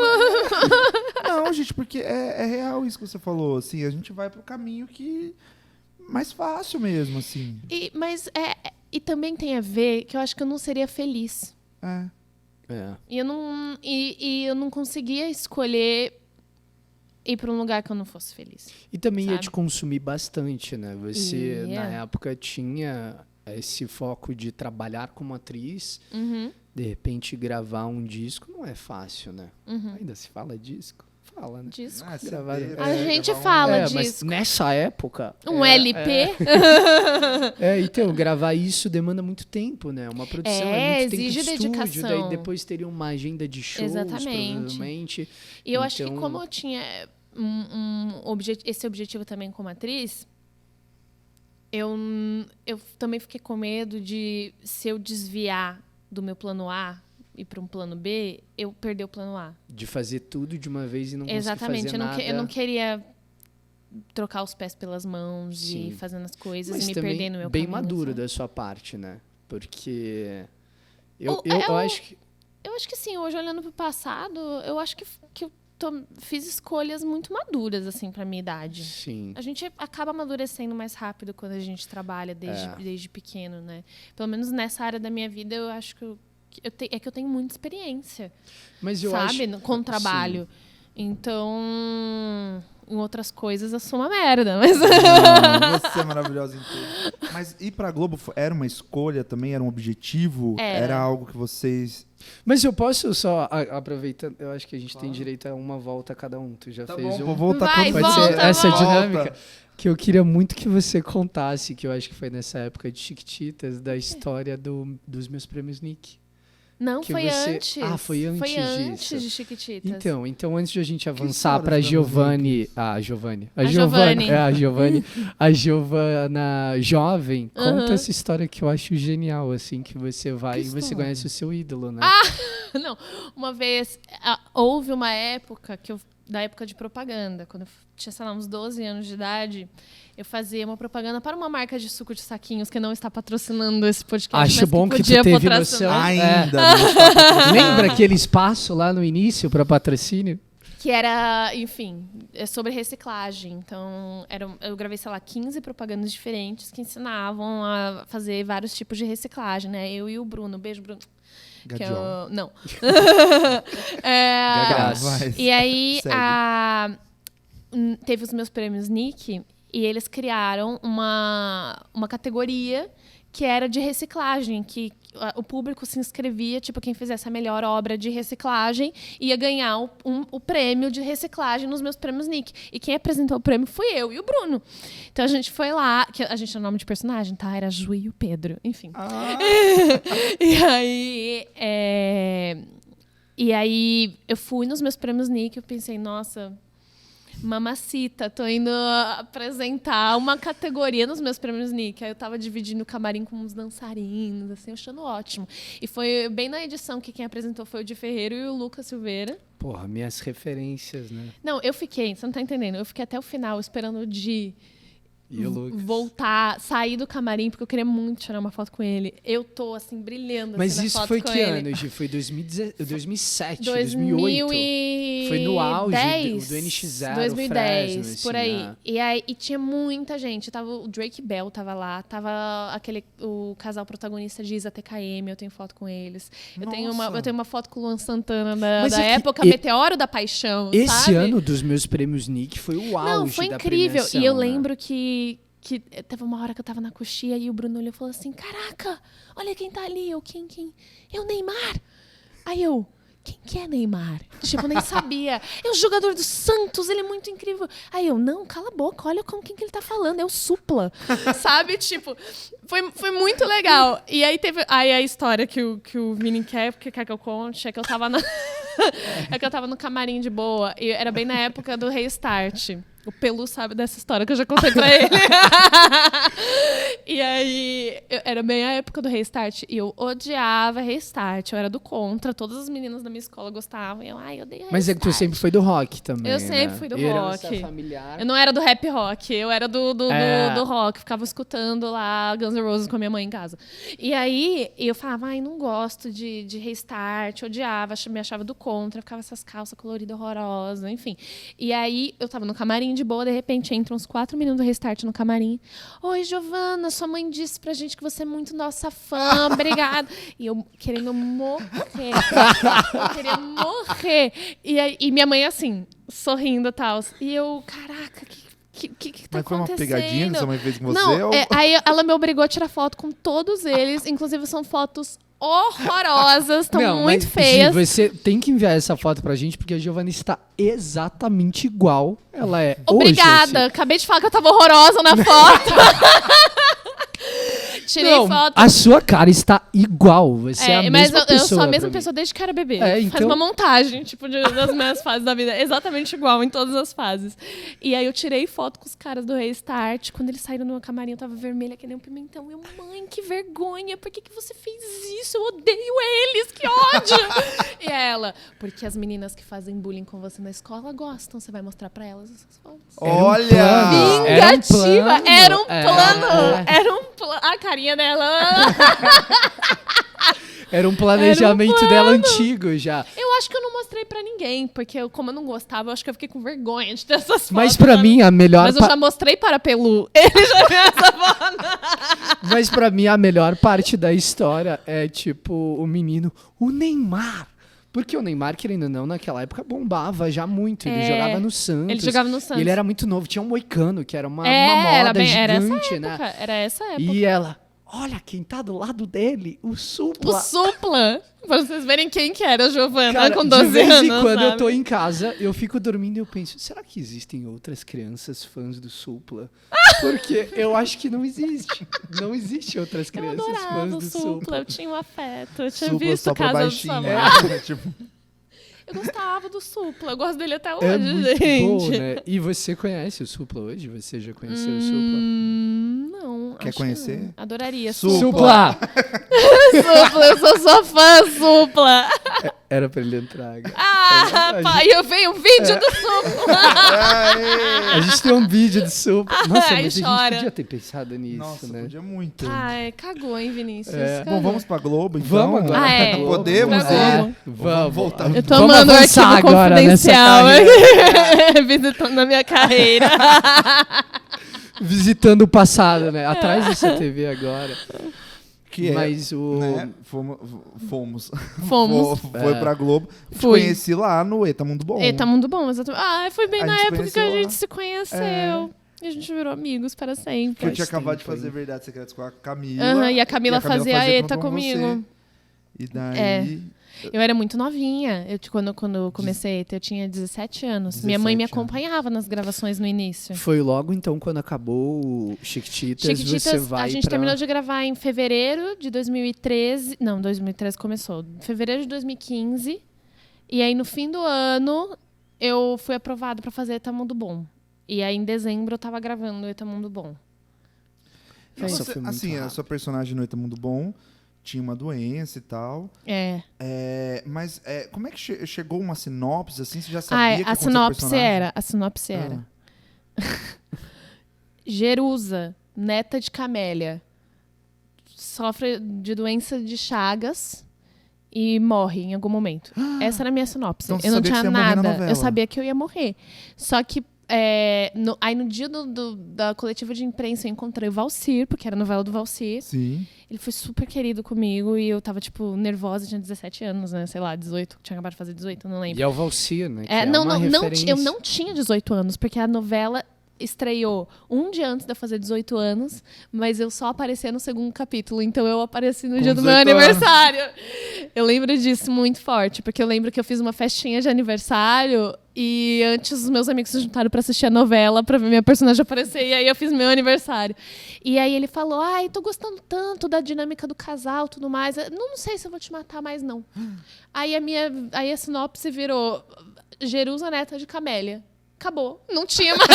gente, porque é real isso que você falou. Assim, a gente vai pro caminho que... mais fácil mesmo, assim. Mas também tem a ver que eu acho que eu não seria feliz. E eu não conseguia escolher ir para um lugar que eu não fosse feliz. E também sabe? ia te consumir bastante, né? Você, na época, tinha esse foco de trabalhar como atriz. De repente, gravar um disco não é fácil, né? Ainda se fala disco? Fala, né? Disco. A gente fala disso. Mas nessa época... LP? Então, gravar isso demanda muito tempo, né? Uma produção é muito tempo de exige estúdio, dedicação. daí depois teria uma agenda de shows, provavelmente. E eu acho que como eu tinha esse objetivo também como atriz, eu também fiquei com medo de, se eu desviar do meu plano A e para um plano B, eu perder o plano A. De fazer tudo de uma vez e não conseguir Exatamente. fazer nada. Eu não queria trocar os pés pelas mãos Sim. e fazendo as coisas Mas e me também perder no meu bem caminho. maduro sabe? da sua parte, né? Porque eu acho que... Eu acho que sim. Hoje, olhando para o passado, eu acho que eu fiz escolhas muito maduras, assim, para minha idade. Sim. A gente acaba amadurecendo mais rápido quando a gente trabalha desde pequeno, né? Pelo menos nessa área da minha vida, eu acho que eu tenho muita experiência. Mas eu sabe? acho... Com o trabalho. Sim. Então, em outras coisas, eu sou uma merda. Mas... Não, você é maravilhosa em tudo. Mas ir pra Globo era uma escolha também? Era um objetivo? Era algo que vocês... Mas eu posso só, aproveitando, eu acho que a gente tem direito a uma volta cada um. Tu já fez Vou voltar quando Pode você... ser essa dinâmica que eu queria muito que você contasse, que eu acho que foi nessa época de Chiquititas, da história dos meus prêmios Nick. Não, foi antes. Ah, foi antes disso. Foi antes de Chiquititas. Então antes de a gente avançar para a Giovana jovem, conta essa história que eu acho genial, assim, que você vai e você conhece o seu ídolo, né? Não. Uma vez, houve uma época, da época de propaganda, quando eu tinha, sei lá, uns 12 anos de idade, eu fazia uma propaganda para uma marca de suco de saquinhos que não está patrocinando esse podcast. Acho bom que tu teve noção. Ainda. Lembra aquele espaço lá no início para patrocínio? Que era, enfim, sobre reciclagem. Então, eu gravei, sei lá, 15 propagandas diferentes que ensinavam a fazer vários tipos de reciclagem, né? Eu e o Bruno. Beijo, Bruno. Não. E aí, teve os meus prêmios Nick e eles criaram uma categoria que era de reciclagem, que o público se inscrevia, tipo, quem fizesse a melhor obra de reciclagem ia ganhar o prêmio de reciclagem nos meus prêmios Nick. E quem apresentou o prêmio fui eu e o Bruno. Então a gente foi lá, que a gente é o nome de personagem, tá? Era a Ju e o Pedro, enfim. E aí eu fui nos meus prêmios Nick e eu pensei, nossa... Mamacita, tô indo apresentar uma categoria nos meus prêmios Nick. Aí eu tava dividindo o camarim com uns dançarinos, assim, achando ótimo. E foi bem na edição que quem apresentou foi o Di Ferreiro e o Lucas Silveira. Porra, minhas referências, né? Não, eu fiquei, você não tá entendendo, eu fiquei até o final esperando o Di voltar, sair do camarim, porque eu queria muito tirar uma foto com ele. Eu tô, assim, brilhando. Mas assim, isso foi que ano, Gi? Foi 2007, 2008? Foi no auge do NX0, 2010, Fresno, assim, por aí. E tinha muita gente. Tava o Drake Bell tava lá, tava o casal protagonista de Isa TKM, eu tenho foto com eles. Eu tenho uma foto com o Luan Santana da época Meteoro da Paixão, esse sabe? ano dos meus prêmios Nick foi o auge. Não, foi incrível. E eu lembro que teve uma hora que eu tava na coxia e o Bruno olhou e falou assim, caraca, olha quem tá ali. Eu, quem? É o Neymar. Aí eu, quem que é Neymar? Tipo, nem sabia. É o jogador do Santos, ele é muito incrível. Aí eu, não, cala a boca, olha com quem que ele tá falando, é o Supla. Sabe? Tipo, foi muito legal. E aí teve a história que o Vini quer que eu conte, é que eu tava no camarim de boa, e era bem na época do Restart. O Pelu sabe dessa história que eu já contei pra ele. E aí, era bem a época do Restart. E eu odiava Restart. Eu era do contra. Todas as meninas da minha escola gostavam. E eu odeio Restart. Mas é que tu sempre foi do rock também, Eu sempre fui do rock. Familiar. Eu não era do rap rock. Eu era do rock. Ficava escutando lá Guns N' Roses com a minha mãe em casa. E aí, eu falava, não gosto de Restart. Odiava, me achava do contra. Ficava essas calças coloridas horrorosas, enfim. E aí, eu tava no camarim camarim de boa, de repente entra uns 4 minutos do Restart no camarim. Oi, Giovana, sua mãe disse pra gente que você é muito nossa fã, obrigada. E eu querendo morrer. Eu queria morrer. E minha mãe assim, sorrindo e tal. E eu, caraca, que tá Mas foi uma acontecendo? pegadinha que sua mãe fez com você? Não, ou... aí ela me obrigou a tirar foto com todos eles. Inclusive, são fotos horrorosas, estão muito feias. Gi, você tem que enviar essa foto pra gente, porque a Giovana está exatamente igual ela é Obrigada. hoje. Assim. Acabei de falar que eu tava horrorosa na foto. Tirei foto. A sua cara está igual. Você é a mas mesma pessoa. eu sou a mesma pra pessoa desde que era bebê. Então... Faz uma montagem, tipo, das minhas fases da vida. Exatamente igual em todas as fases. E aí eu tirei foto com os caras do Restart. Quando eles saíram no camarim, eu tava vermelha que nem um pimentão. Eu, mãe, que vergonha. Por que você fez isso? Eu odeio eles. Que ódio. E ela, porque as meninas que fazem bullying com você na escola gostam. Você vai mostrar pra elas essas fotos. Olha! Vingativa. Era um plano. Era um plano. A carinha dela. Era um planejamento dela antigo já. Eu acho que eu não mostrei pra ninguém, porque como eu não gostava, eu acho que eu fiquei com vergonha de ter essas fotos. Mas pra mim, a melhor... Mas eu já mostrei para Pelu. Ele já viu essa foto. Mas pra mim, a melhor parte da história é, tipo, o menino, o Neymar. Porque o Neymar, querendo ou não, naquela época bombava já muito. Ele jogava no Santos. Ele jogava no Santos. E ele era muito novo. Tinha um moicano, que era uma moda gigante, né? Era essa época. E ela, olha quem tá do lado dele, o Supla. O Supla. Pra vocês verem quem que era a Giovana Cara, com 12 anos, de vez em quando sabe? eu tô em casa, eu fico dormindo e eu penso, será que existem outras crianças fãs do Supla? Porque eu acho que não existe. Não existe outras crianças Eu fãs adorava do o Supla. Eu tinha um afeto. Eu tinha Supla visto só pra Casa do baixinho. Samar. Tipo... Eu gostava do Supla. Eu gosto dele até hoje, É muito gente. bom, né? E você conhece o Supla hoje? Você já conheceu o Supla? Não. Quer acho conhecer? que não. Adoraria. Supla! Supla, eu sou sua fã, Supla. Era pra ele entrar. Ah, pai, eu vi um vídeo do Supla. A gente tem um vídeo do Supla. Nossa, Ai, mas a chora. gente podia ter pensado nisso, Nossa, né? podia muito. Ai, cagou, hein, Vinícius? Bom, vamos pra Globo, então? Vamos agora. Ah, é. Podemos Pra ir? Globo. Vamos voltar. Eu tô Vamos amando o avançar arquivo agora nessa confidencial. Visitando a minha carreira. Visitando o passado, né? Atrás dessa TV agora. Que Mas o... né? Fomos. Fomos. Foi pra Globo. Te Fui. conheci lá no Eta Mundo Bom. Eita, muito bom, exatamente. Ah, foi bem A na gente época que conheceu a lá. gente se conheceu. E a gente virou amigos para sempre. Que eu tinha Faz acabado de tempo, fazer hein? Verdades Secretas com a Camila. Aham, e a Camila fazia a ETA junto com comigo. você. E daí... Eu era muito novinha. Quando eu comecei a ETA, eu tinha 17 anos. Minha mãe me 17 anos. acompanhava nas gravações no início. Foi logo então quando acabou o Chiquititas, você Chiquititas, vai a gente terminou de gravar em fevereiro de 2013. Não, 2013 começou. Fevereiro de 2015. E aí, no fim do ano, eu fui aprovada pra fazer ETA Mundo Bom. E aí, em dezembro, eu tava gravando ETA Mundo Bom. Nossa, Você, foi muito assim, a rápido. sua personagem no Eta Mundo Bom tinha uma doença e tal. Mas como é que chegou uma sinopse, assim? Você já sabia que a sinopse era. Jerusa, neta de Camélia, sofre de doença de Chagas e morre em algum momento. Essa era a minha sinopse. Então você eu não sabia que tinha você ia morrer na nada. novela. Eu sabia que eu ia morrer. Só que aí no dia da coletiva de imprensa eu encontrei o Valcir, porque era a novela do Valcir. Sim. Ele foi super querido comigo e eu tava, tipo, nervosa, tinha 17 anos, né? Sei lá, 18, tinha acabado de fazer 18, não lembro. E é o Valcir, né? Que Não, uma referência. eu não tinha 18 anos, porque a novela estreou um dia antes de eu fazer 18 anos, mas eu só aparecia no segundo capítulo, então eu apareci no dia do meu 18 anos. aniversário. Eu lembro disso muito forte, porque eu lembro que eu fiz uma festinha de aniversário e antes os meus amigos se juntaram pra assistir a novela, pra ver minha personagem aparecer, e aí eu fiz meu aniversário. E aí ele falou, ai, tô gostando tanto da dinâmica do casal, tudo mais, eu não sei se eu vou te matar mais, não. Aí a sinopse virou Jerusa, neta de Camélia. Acabou. Não tinha mais.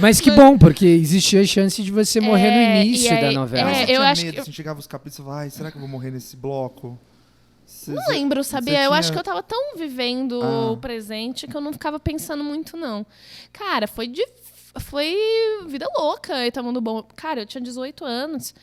Mas que bom, porque existia a chance de você morrer no início da novela. Mas você eu tinha acho medo, que- assim, chegava os capítulos e falava, ai, será que eu vou morrer nesse bloco? Não lembro, sabia? você Eu tinha- acho que eu tava tão vivendo Ah. o presente que eu não ficava pensando muito, não. Cara, foi vida louca, Eta Mundo Bom. Cara, eu tinha 18 anos.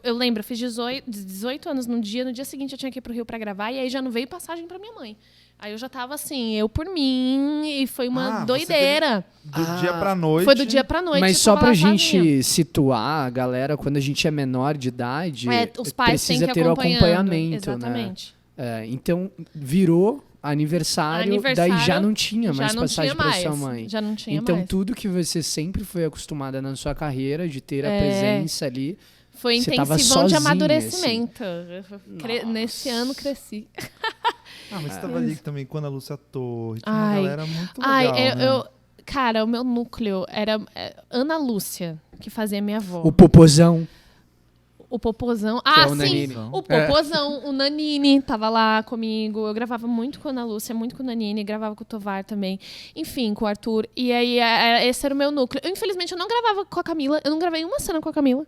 Eu lembro, eu fiz 18 anos no dia seguinte eu tinha que ir pro Rio pra gravar, e aí já não veio passagem pra minha mãe. Aí eu já tava assim, eu por mim, e foi uma doideira. Do dia pra noite. Foi do dia pra noite. Mas só pra gente sozinha. situar a galera, quando a gente é menor de idade, Os pais precisa têm que ter o acompanhamento, acompanhamento, exatamente. né? Então, virou aniversário, daí já não tinha mais passagem pra sua mãe. Já não tinha então, mais. tudo que você sempre foi acostumada na sua carreira, de ter a presença ali, foi você tava intensivão de sozinha, amadurecimento. Nossa. Nesse ano cresci. Mas você tava ali também com a Ana Lúcia Torre. Tinha Ai. uma galera muito legal, né? Cara, o meu núcleo era Ana Lúcia, que fazia minha avó. o popozão. O Popozão. é o Sim. Nanini. O Popozão. O Nanini tava lá comigo. Eu gravava muito com a Ana Lúcia, muito com o Nanini. Gravava com o Tovar também. Enfim, com o Arthur. E aí, esse era o meu núcleo. Infelizmente, eu não gravava com a Camila. Eu não gravei uma cena com a Camila.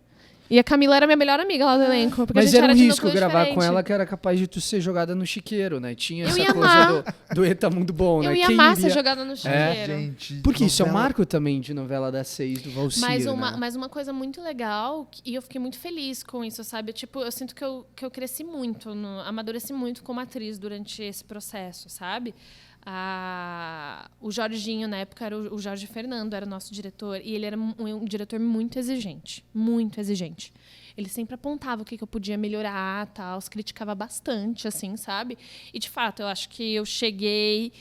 E a Camila era minha melhor amiga lá do elenco. Porque Mas a gente era um de risco núcleo gravar diferente. com ela, que era capaz de tu ser jogada no chiqueiro, né? Tinha Eu essa ia coisa amar. do Eta Mundo Bom, né? Eu ia Quem amar ser iria- jogada no chiqueiro. Gente, Porque isso é um novela- marco também de novela das 6 do Valsir, né? Mas uma coisa muito legal, e eu fiquei muito feliz com isso, sabe? Eu sinto que eu cresci muito, amadureci muito como atriz durante esse processo, sabe? O Jorginho, na época, era o Jorge Fernando, era o nosso diretor, e ele era um diretor muito exigente, muito exigente. Ele sempre apontava o que eu podia melhorar, tal, se criticava bastante, assim, sabe? E, de fato, eu acho que eu cheguei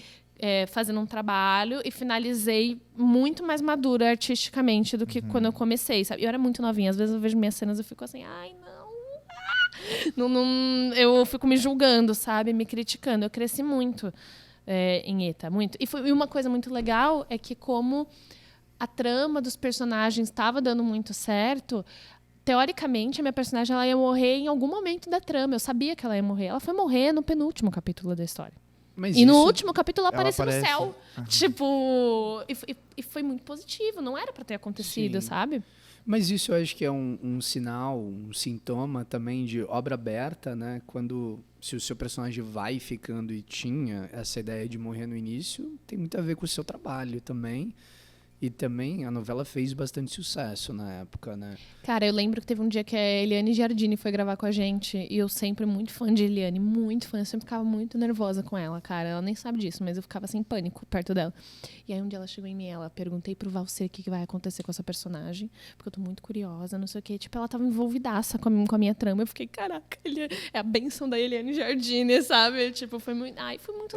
fazendo um trabalho e finalizei muito mais madura artisticamente do que quando eu comecei, sabe? Eu era muito novinha. Às vezes eu vejo minhas cenas e fico assim, ai, não. Eu fico me julgando, sabe? Me criticando. Eu cresci muito em ETA, muito. E uma coisa muito legal é que como a trama dos personagens estava dando muito certo, teoricamente, a minha personagem ela ia morrer em algum momento da trama. Eu sabia que ela ia morrer. Ela foi morrer no penúltimo capítulo da história. Mas E no isso- último capítulo ela aparece no aparece. céu. Tipo, e foi muito positivo. Não era pra ter acontecido, Sim. sabe? Mas isso eu acho que é um sinal, um sintoma também de obra aberta, né? Se o seu personagem vai ficando e tinha essa ideia de morrer no início, tem muito a ver com o seu trabalho também. E também a novela fez bastante sucesso na época, né? Cara, eu lembro que teve um dia que a Eliane Giardini foi gravar com a gente. E eu sempre muito fã de Eliane, muito fã. Eu sempre ficava muito nervosa com ela, cara. Ela nem sabe disso, mas eu ficava assim, em pânico perto dela. E aí um dia ela chegou em mim, ela perguntei pro Valser o que vai acontecer com essa personagem. Porque eu tô muito curiosa, não sei o quê. Tipo, ela tava envolvidaça com a minha trama. Eu fiquei, caraca, é a bênção da Eliane Giardini, sabe? Tipo, foi muito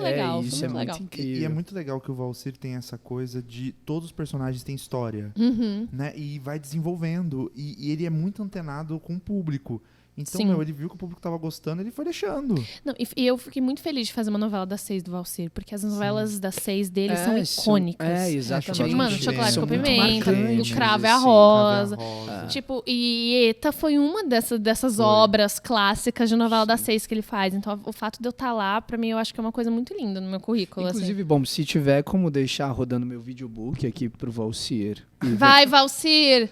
legal. Isso foi é muito legal. muito incrível. E é muito legal que o Valsir tem essa coisa de todos os personagens têm história, né? E vai desenvolvendo. E ele é muito antenado com o público. Então, Sim. ele viu que o público tava gostando, ele foi deixando. Não, e eu fiquei muito feliz de fazer uma novela das 6 do Valsir, porque as novelas das 6 dele são icônicas. Exatamente. Tipo, mano, Chocolate São com muito Pimenta, marcantes, O Cravo é a assim. Rosa. Cravo é a Rosa. Tipo, e ETA foi uma dessas Foi. obras clássicas de novela das 6 que ele faz. Então, o fato de eu estar lá, pra mim, eu acho que é uma coisa muito linda no meu currículo. Inclusive, bom, se tiver como deixar rodando meu videobook aqui pro Valsir. Vai, Valsir!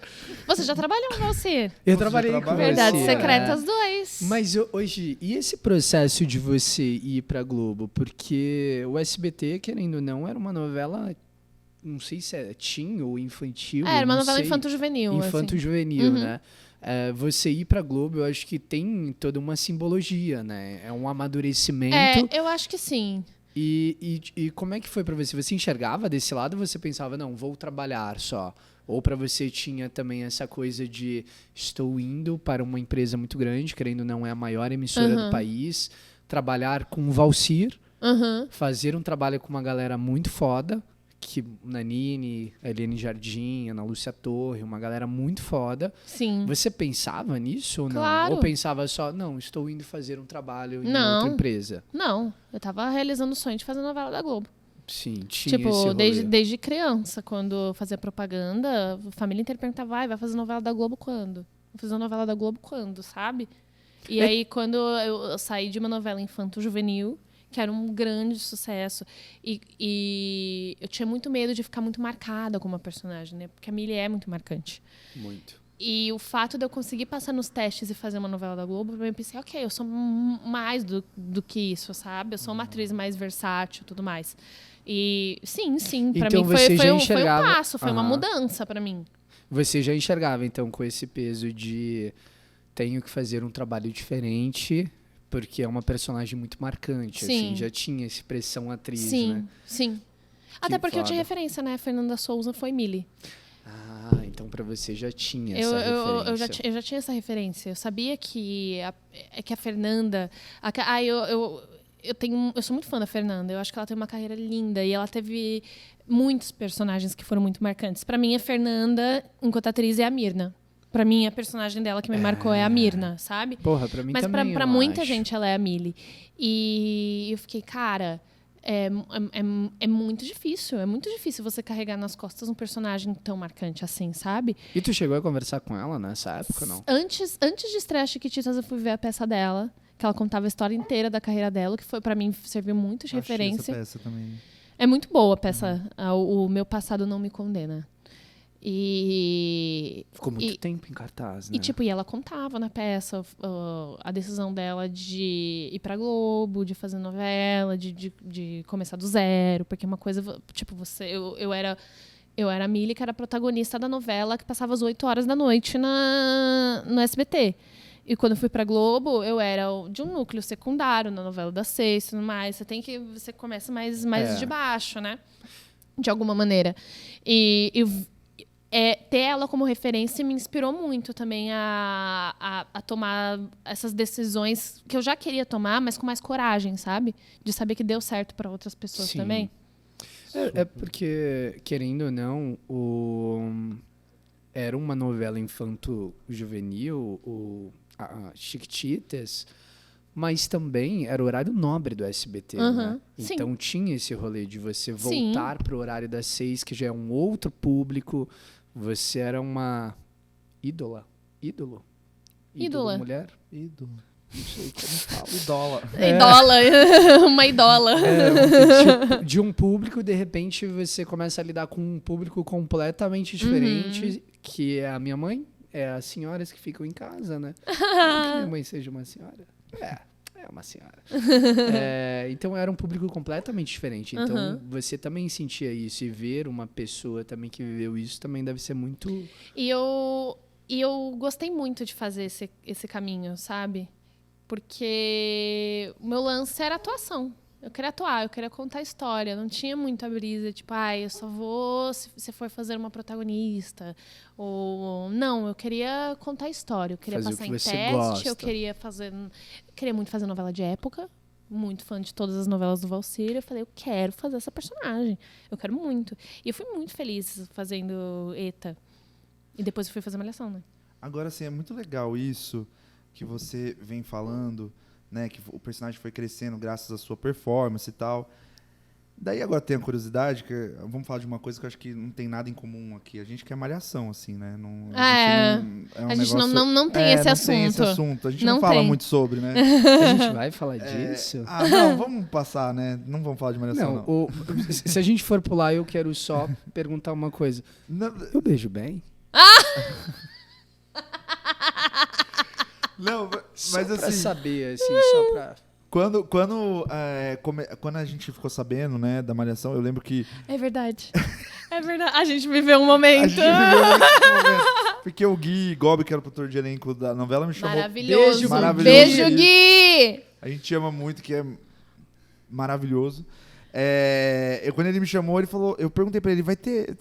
Você já trabalhou com Valsir? Eu Você trabalhei já com trabalhou? Verdades Valsir, Secretas 2. Mas hoje, e esse processo de você ir pra Globo? Porque o SBT, querendo ou não, era uma novela, não sei se é teen ou infantil. Era uma não novela sei, infanto-juvenil. assim. Infanto-juvenil, Uhum. né? Você ir pra Globo, eu acho que tem toda uma simbologia, né? É um amadurecimento. Eu acho que sim. E como é que foi pra você? Você enxergava desse lado ou você pensava, não, vou trabalhar só? Ou pra você tinha também essa coisa de estou indo para uma empresa muito grande, querendo ou não é a maior emissora do país, trabalhar com o Valsir, fazer um trabalho com uma galera muito foda, que Nanini, a Eliane Jardim, Ana Lúcia Torre, uma galera muito foda. Sim. Você pensava nisso ou não? Claro. Ou pensava só, não, estou indo fazer um trabalho em Não. outra empresa? Não, eu tava realizando o sonho de fazer novela da Globo. Sim, tinha esse Tipo, rolê. desde criança, quando eu fazia propaganda, a família inteira perguntava, vai fazer novela da Globo quando? Vai fazer novela da Globo quando, sabe? E aí, quando eu saí de uma novela infanto-juvenil, que era um grande sucesso, e eu tinha muito medo de ficar muito marcada como uma personagem, né? Porque a Millie é muito marcante. Muito. E o fato de eu conseguir passar nos testes e fazer uma novela da Globo, eu pensei, ok, eu sou mais do que isso, sabe? Eu sou uma atriz mais versátil e tudo mais. E sim, pra Então mim você já foi um enxergava- passo, foi uma Aham. mudança pra mim. Você já enxergava, então, com esse peso de tenho que fazer um trabalho diferente, porque é uma personagem muito marcante, Sim. assim, já tinha essa pressão atriz, Sim, né? sim. Até porque eu tinha foda. referência, né? Fernanda Souza foi Millie. Ah, então pra você já tinha essa referência. Eu já tinha essa referência. Eu sabia que a Fernanda... Eu sou muito fã da Fernanda. Eu acho que ela tem uma carreira linda. E ela teve muitos personagens que foram muito marcantes. Pra mim, a Fernanda, enquanto atriz, é a Mirna. Pra mim, a personagem dela que me marcou é a Mirna, sabe? Porra, pra mim Mas também, pra eu muita acho. gente, ela é a Millie. E eu fiquei, cara... É muito difícil. É muito difícil você carregar nas costas um personagem tão marcante assim, sabe? E tu chegou a conversar com ela nessa época, não? Antes de estrear Chiquititas, eu fui ver a peça dela, que ela contava a história inteira da carreira dela, que foi pra mim serviu muito de referência. Essa peça também. É muito boa a peça. O Meu Passado Não Me Condena. E Ficou muito tempo em cartaz, né? E ela contava na peça a decisão dela de ir pra Globo, de fazer novela, de começar do zero, porque uma coisa, tipo, eu era a Millie, que era a protagonista da novela que passava às 8 horas da noite no SBT. E quando eu fui pra Globo, eu era de um núcleo secundário na novela das 6 e tudo mais. Você começa mais de baixo, né? De alguma maneira. E ter ela como referência me inspirou muito também a tomar essas decisões que eu já queria tomar, mas com mais coragem, sabe? De saber que deu certo para outras pessoas Sim. também. É porque, querendo ou não, era uma novela infanto-juvenil, a Chiquititas, mas também era o horário nobre do SBT, né? Sim. Então tinha esse rolê de você Sim. voltar pro horário das 6, que já é um outro público. Você era uma ídola. Ídolo mulher? Ídolo. Não sei como fala. Idola. Idola. Uma idola. De um público, de repente, você começa a lidar com um público completamente diferente, que é a minha mãe, é as senhoras que ficam em casa, né? Não que minha mãe seja uma senhora. É uma senhora. Então era um público completamente diferente. Então você também sentia isso, e ver uma pessoa também que viveu isso também deve ser muito... E eu gostei muito de fazer esse caminho, sabe? Porque o meu lance era atuação. Eu queria atuar, eu queria contar história. Não tinha muita brisa, tipo, eu só vou se você for fazer uma protagonista. Ou não, eu queria contar história. Eu queria Fazer passar o em que você teste, gosta. eu queria muito fazer novela de época. Muito fã de todas as novelas do Valcir. Eu falei, eu quero fazer essa personagem. Eu quero muito. E eu fui muito feliz fazendo ETA. E depois eu fui fazer Malhação, né? Agora, assim, é muito legal isso que você vem falando, né? Que o personagem foi crescendo graças à sua performance e tal. Daí agora tem a curiosidade, que vamos falar de uma coisa que eu acho que não tem nada em comum aqui. A gente quer Malhação, assim, né? A gente não tem esse assunto. Tem esse assunto. A gente não Não fala tem. muito sobre, né? A gente vai falar disso? Não, vamos passar, né? Não vamos falar de Malhação, não. Se a gente for pular, eu quero só perguntar uma coisa. Eu beijo bem? Não, mas Só pra assim... saber, assim, só pra... Quando a gente ficou sabendo, né, da Malhação, eu lembro que... É verdade. É verdade. A gente viveu um momento. A gente viveu esse momento. Porque o Gui Gobi, que era o produtor de elenco da novela, me chamou... Maravilhoso. Maravilhoso. Beijo, Gui! A gente ama muito, que é maravilhoso. Quando ele me chamou, ele falou... Eu perguntei pra ele,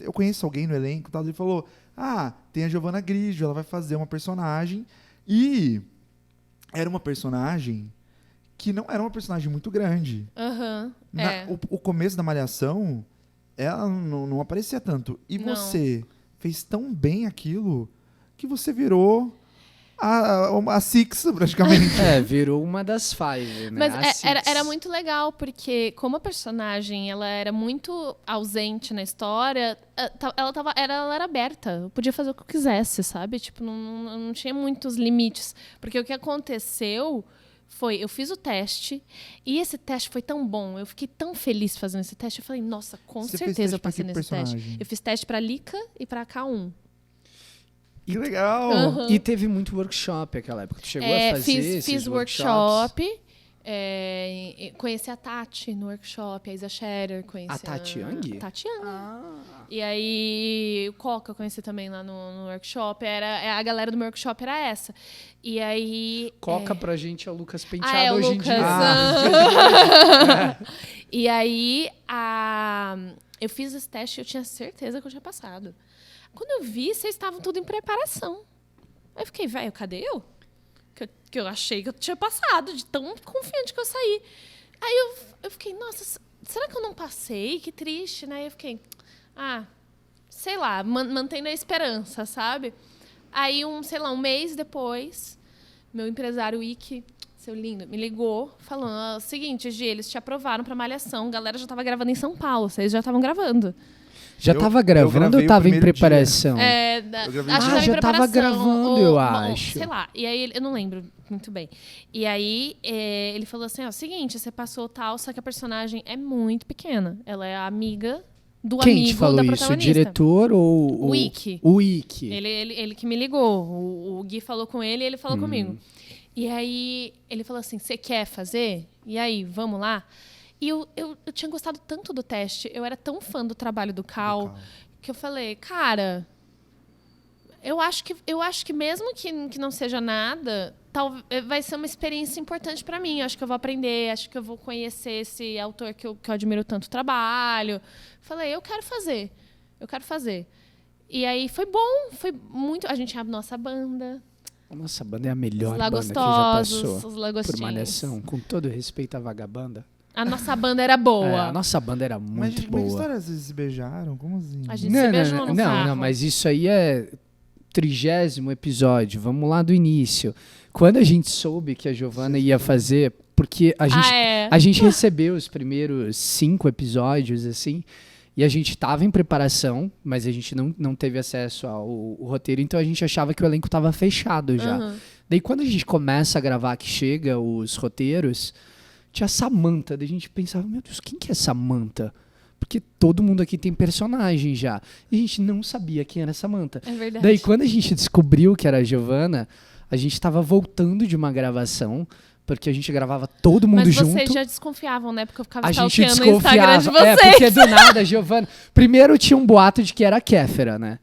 eu conheço alguém no elenco e tal? Ele falou, tem a Giovanna Grigio, ela vai fazer uma personagem. E era uma personagem que não era uma personagem muito grande. O começo da Malhação, ela não aparecia tanto. E você fez tão bem aquilo que você virou a Six, praticamente. Virou uma das five, né? Mas era muito legal, porque como a personagem ela era muito ausente na história, ela era aberta. Eu podia fazer o que eu quisesse, sabe? Tipo, não tinha muitos limites. Porque o que aconteceu foi, eu fiz o teste, e esse teste foi tão bom, eu fiquei tão feliz fazendo esse teste, eu falei, nossa, com certeza eu passei nesse teste. Eu fiz teste pra Lica e pra K1. Que legal! E teve muito workshop naquela época. Tu chegou a fazer fiz workshop. Conheci a Tati no workshop, a Isa Scherer, conheci A Tati Yang? Tati Yang. E aí, o Coca eu conheci também lá no workshop. A galera do meu workshop era essa. E aí... Coca pra gente é o Lucas Penteado é o hoje Lucas. em dia. E aí, eu fiz esse teste e eu tinha certeza que eu tinha passado. Quando eu vi, vocês estavam tudo em preparação. Aí eu fiquei, velho, cadê eu? Que eu achei que eu tinha passado, de tão confiante que eu saí. Aí eu fiquei, nossa, será que eu não passei? Que triste, né? Aí eu fiquei, sei lá, mantendo a esperança, sabe? Aí, um mês depois, meu empresário Ike, seu lindo, me ligou falando, o seguinte, Gi, eles te aprovaram pra Malhação, a galera já tava gravando em São Paulo, vocês já estavam gravando. Já tava gravando ou tava em preparação? Acho que já tava gravando, eu acho. Sei lá, e aí eu não lembro muito bem. E aí ele falou assim, seguinte, você passou tal, só que a personagem é muito pequena. Ela é a amiga do Quem amigo te falou da isso? protagonista. O diretor ou... O Ike. O Ike. Ele que me ligou. O Gui falou com ele e ele falou comigo. E aí ele falou assim, você quer fazer? E aí, vamos lá? E eu tinha gostado tanto do teste, eu era tão fã do trabalho do Cal, que eu falei, cara, eu acho que mesmo que não seja nada, vai ser uma experiência importante para mim. Eu acho que eu vou aprender, acho que eu vou conhecer esse autor que eu admiro tanto o trabalho. Falei, eu quero fazer. E aí foi bom, foi muito... A gente tinha a nossa banda. A nossa banda é a melhor Os banda que já passou os lagostinhos. por Malhação, com todo respeito à vagabanda. A nossa banda era boa. A nossa banda era muito boa. Mas que história? Vocês se beijaram? Como assim? A gente se beijou no carro. Não, mas isso aí é 30º episódio. Vamos lá do início. Quando a gente soube que a Giovana ia fazer, porque a gente recebeu os primeiros 5 episódios, assim, e a gente estava em preparação, mas a gente não teve acesso ao roteiro, então a gente achava que o elenco estava fechado já. Uhum. Daí quando a gente começa a gravar, que chega os roteiros, tinha a Samantha. Daí a gente pensava, meu Deus, quem que é Samantha? Porque todo mundo aqui tem personagem já. E a gente não sabia quem era a Samantha. É verdade. Daí quando a gente descobriu que era a Giovana, a gente estava voltando de uma gravação, porque a gente gravava todo mundo junto. Mas vocês já desconfiavam, né? Porque eu ficava A gente stalkeando o Instagram de desconfiava. vocês. Porque do nada, a Giovana... Primeiro tinha um boato de que era a Kéfera, né?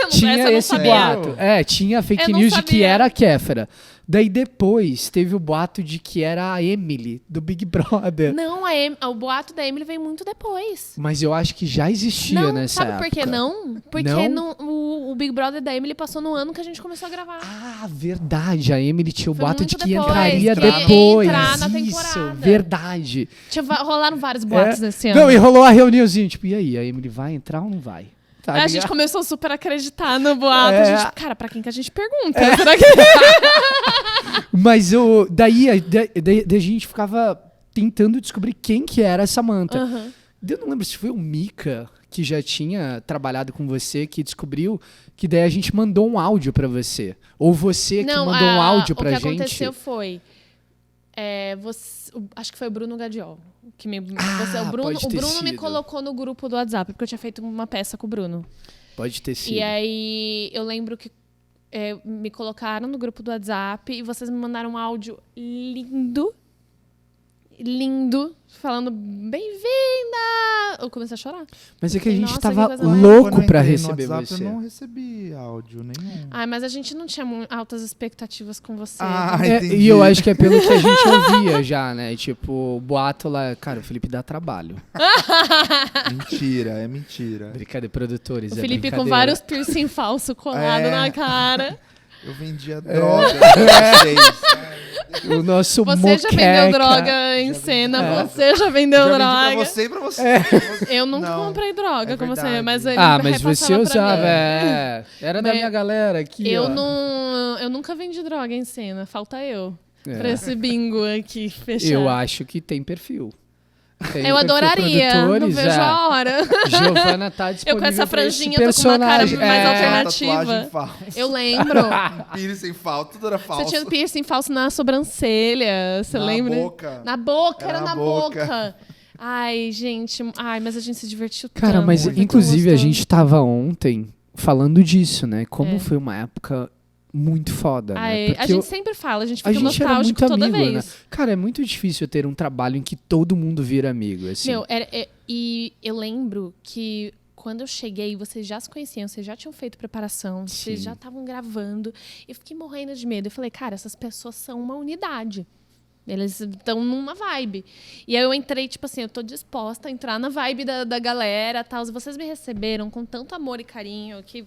Tinha esse boato. Tinha fake news de que era a Kéfera. Daí depois teve o boato de que era a Emily, do Big Brother. Não, o boato da Emily veio muito depois. Mas eu acho que já existia nessa época. Sabe por que não? Porque o Big Brother da Emily passou no ano que a a gente começou a gravar. Ah, verdade. A Emily tinha o Foi boato de muito que depois, entraria que depois. ia entrar na Isso, temporada. verdade. Rolaram vários boatos nesse ano. Não, e rolou a reuniãozinha, tipo, e aí, a Emily vai entrar ou não vai? Tá a gente começou super a acreditar no boato. A gente, cara, pra quem que a gente pergunta? Será que... Mas daí a gente ficava tentando descobrir quem que era a Samantha. Uhum. Eu não lembro se foi o Mika, que já tinha trabalhado com você, que descobriu, que daí a gente mandou um áudio pra você. Ou você que mandou um áudio pra gente. O que aconteceu foi... acho que foi o Bruno Gadiol. O Bruno me colocou no grupo do WhatsApp, porque eu tinha feito uma peça com o Bruno. Pode ter sido. E aí eu lembro que me colocaram no grupo do WhatsApp e vocês me mandaram um áudio lindo, falando bem-vinda! Eu comecei a chorar. Mas é que a gente tava coisa mais. louco pra receber no WhatsApp, você. Eu não recebi áudio nenhum. Ai, mas a gente não tinha altas expectativas com você. Entendi. E eu acho que é pelo que a gente ouvia já, né? Tipo, o boato lá... Cara, o Felipe dá trabalho. Mentira, é mentira. Brincadeira, produtores. O Felipe com vários piercing falso colado na cara. Eu vendia droga. O nosso Você já vendeu droga em cena, você já vendeu droga. Pra você e pra você. Eu nunca comprei droga com você, mas ele mas você usava, era da minha galera aqui, eu nunca vendi droga em cena, falta eu. Pra esse bingo aqui fechado. Eu acho que tem perfil. Eu adoraria, não vejo a hora. Giovana tá disponível. Eu com essa franjinha, tô com uma cara mais alternativa. Eu lembro. Piercing falso, tudo era falso. Você tinha piercing falso na sobrancelha, você lembra? Na boca. Na boca, era na boca. Ai, gente, mas a gente se divertiu tanto. Cara, mas inclusive a gente tava ontem falando disso, né? Como foi uma época muito foda, né? A gente sempre fala, a gente a fica gente era nostálgico muito toda amigo, vez. né? Cara, é muito difícil ter um trabalho em que todo mundo vira amigo, assim. E eu lembro que quando eu cheguei, vocês já se conheciam, vocês já tinham feito preparação, vocês já estavam gravando. Eu fiquei morrendo de medo. Eu falei, cara, essas pessoas são uma unidade. Eles estão numa vibe. E aí eu entrei, tipo assim, eu tô disposta a entrar na vibe da galera e tal. E vocês me receberam com tanto amor e carinho que,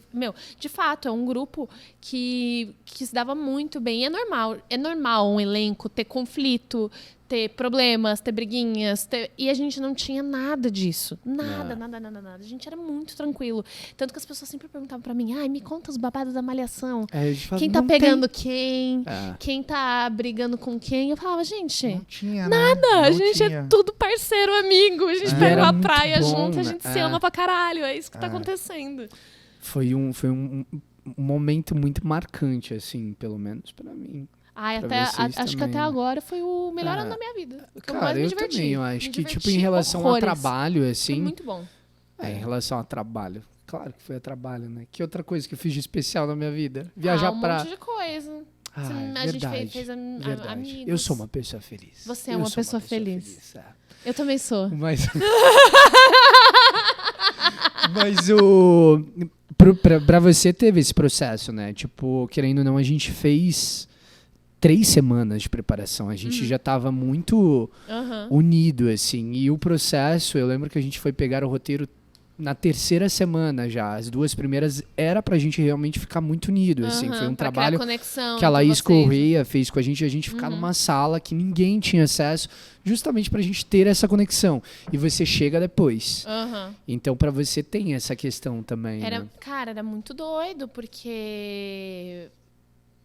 de fato, é um grupo que se dava muito bem. E é normal um elenco ter conflito, ter problemas, ter briguinhas. E a gente não tinha nada disso. Nada. A gente era muito tranquilo. Tanto que as pessoas sempre perguntavam pra mim, me conta os babados da Malhação. Quem tá pegando quem? Quem tá brigando com quem? Eu falava, gente, não tinha nada. A gente é tudo parceiro, amigo. A gente pega uma praia bom, junto, a né? gente se ama pra caralho. É isso que tá acontecendo. Foi um momento muito marcante, assim, pelo menos pra mim. Acho que até agora foi o melhor ano da minha vida. Cara, eu também, eu acho que, tipo, em relação a trabalho, assim... Foi muito bom. Em relação a trabalho. Claro que foi a trabalho, né? Que outra coisa que eu fiz de especial na minha vida? Viajar um pra... monte de coisa. A gente fez amigos. Eu sou uma pessoa feliz. Você é uma pessoa feliz. Eu também sou. Mas pra você teve esse processo, né? Tipo, querendo ou não, a gente fez 3 semanas de preparação. A gente já tava muito unido, assim. E o processo, eu lembro que a gente foi pegar o roteiro na 3ª semana já. As 2 primeiras era pra gente realmente ficar muito unido, assim. Foi um trabalho que a Laís Correia fez com a gente ficar numa sala que ninguém tinha acesso, justamente pra gente ter essa conexão. E você chega depois. Então, pra você tem essa questão também, né? Cara, era muito doido, porque...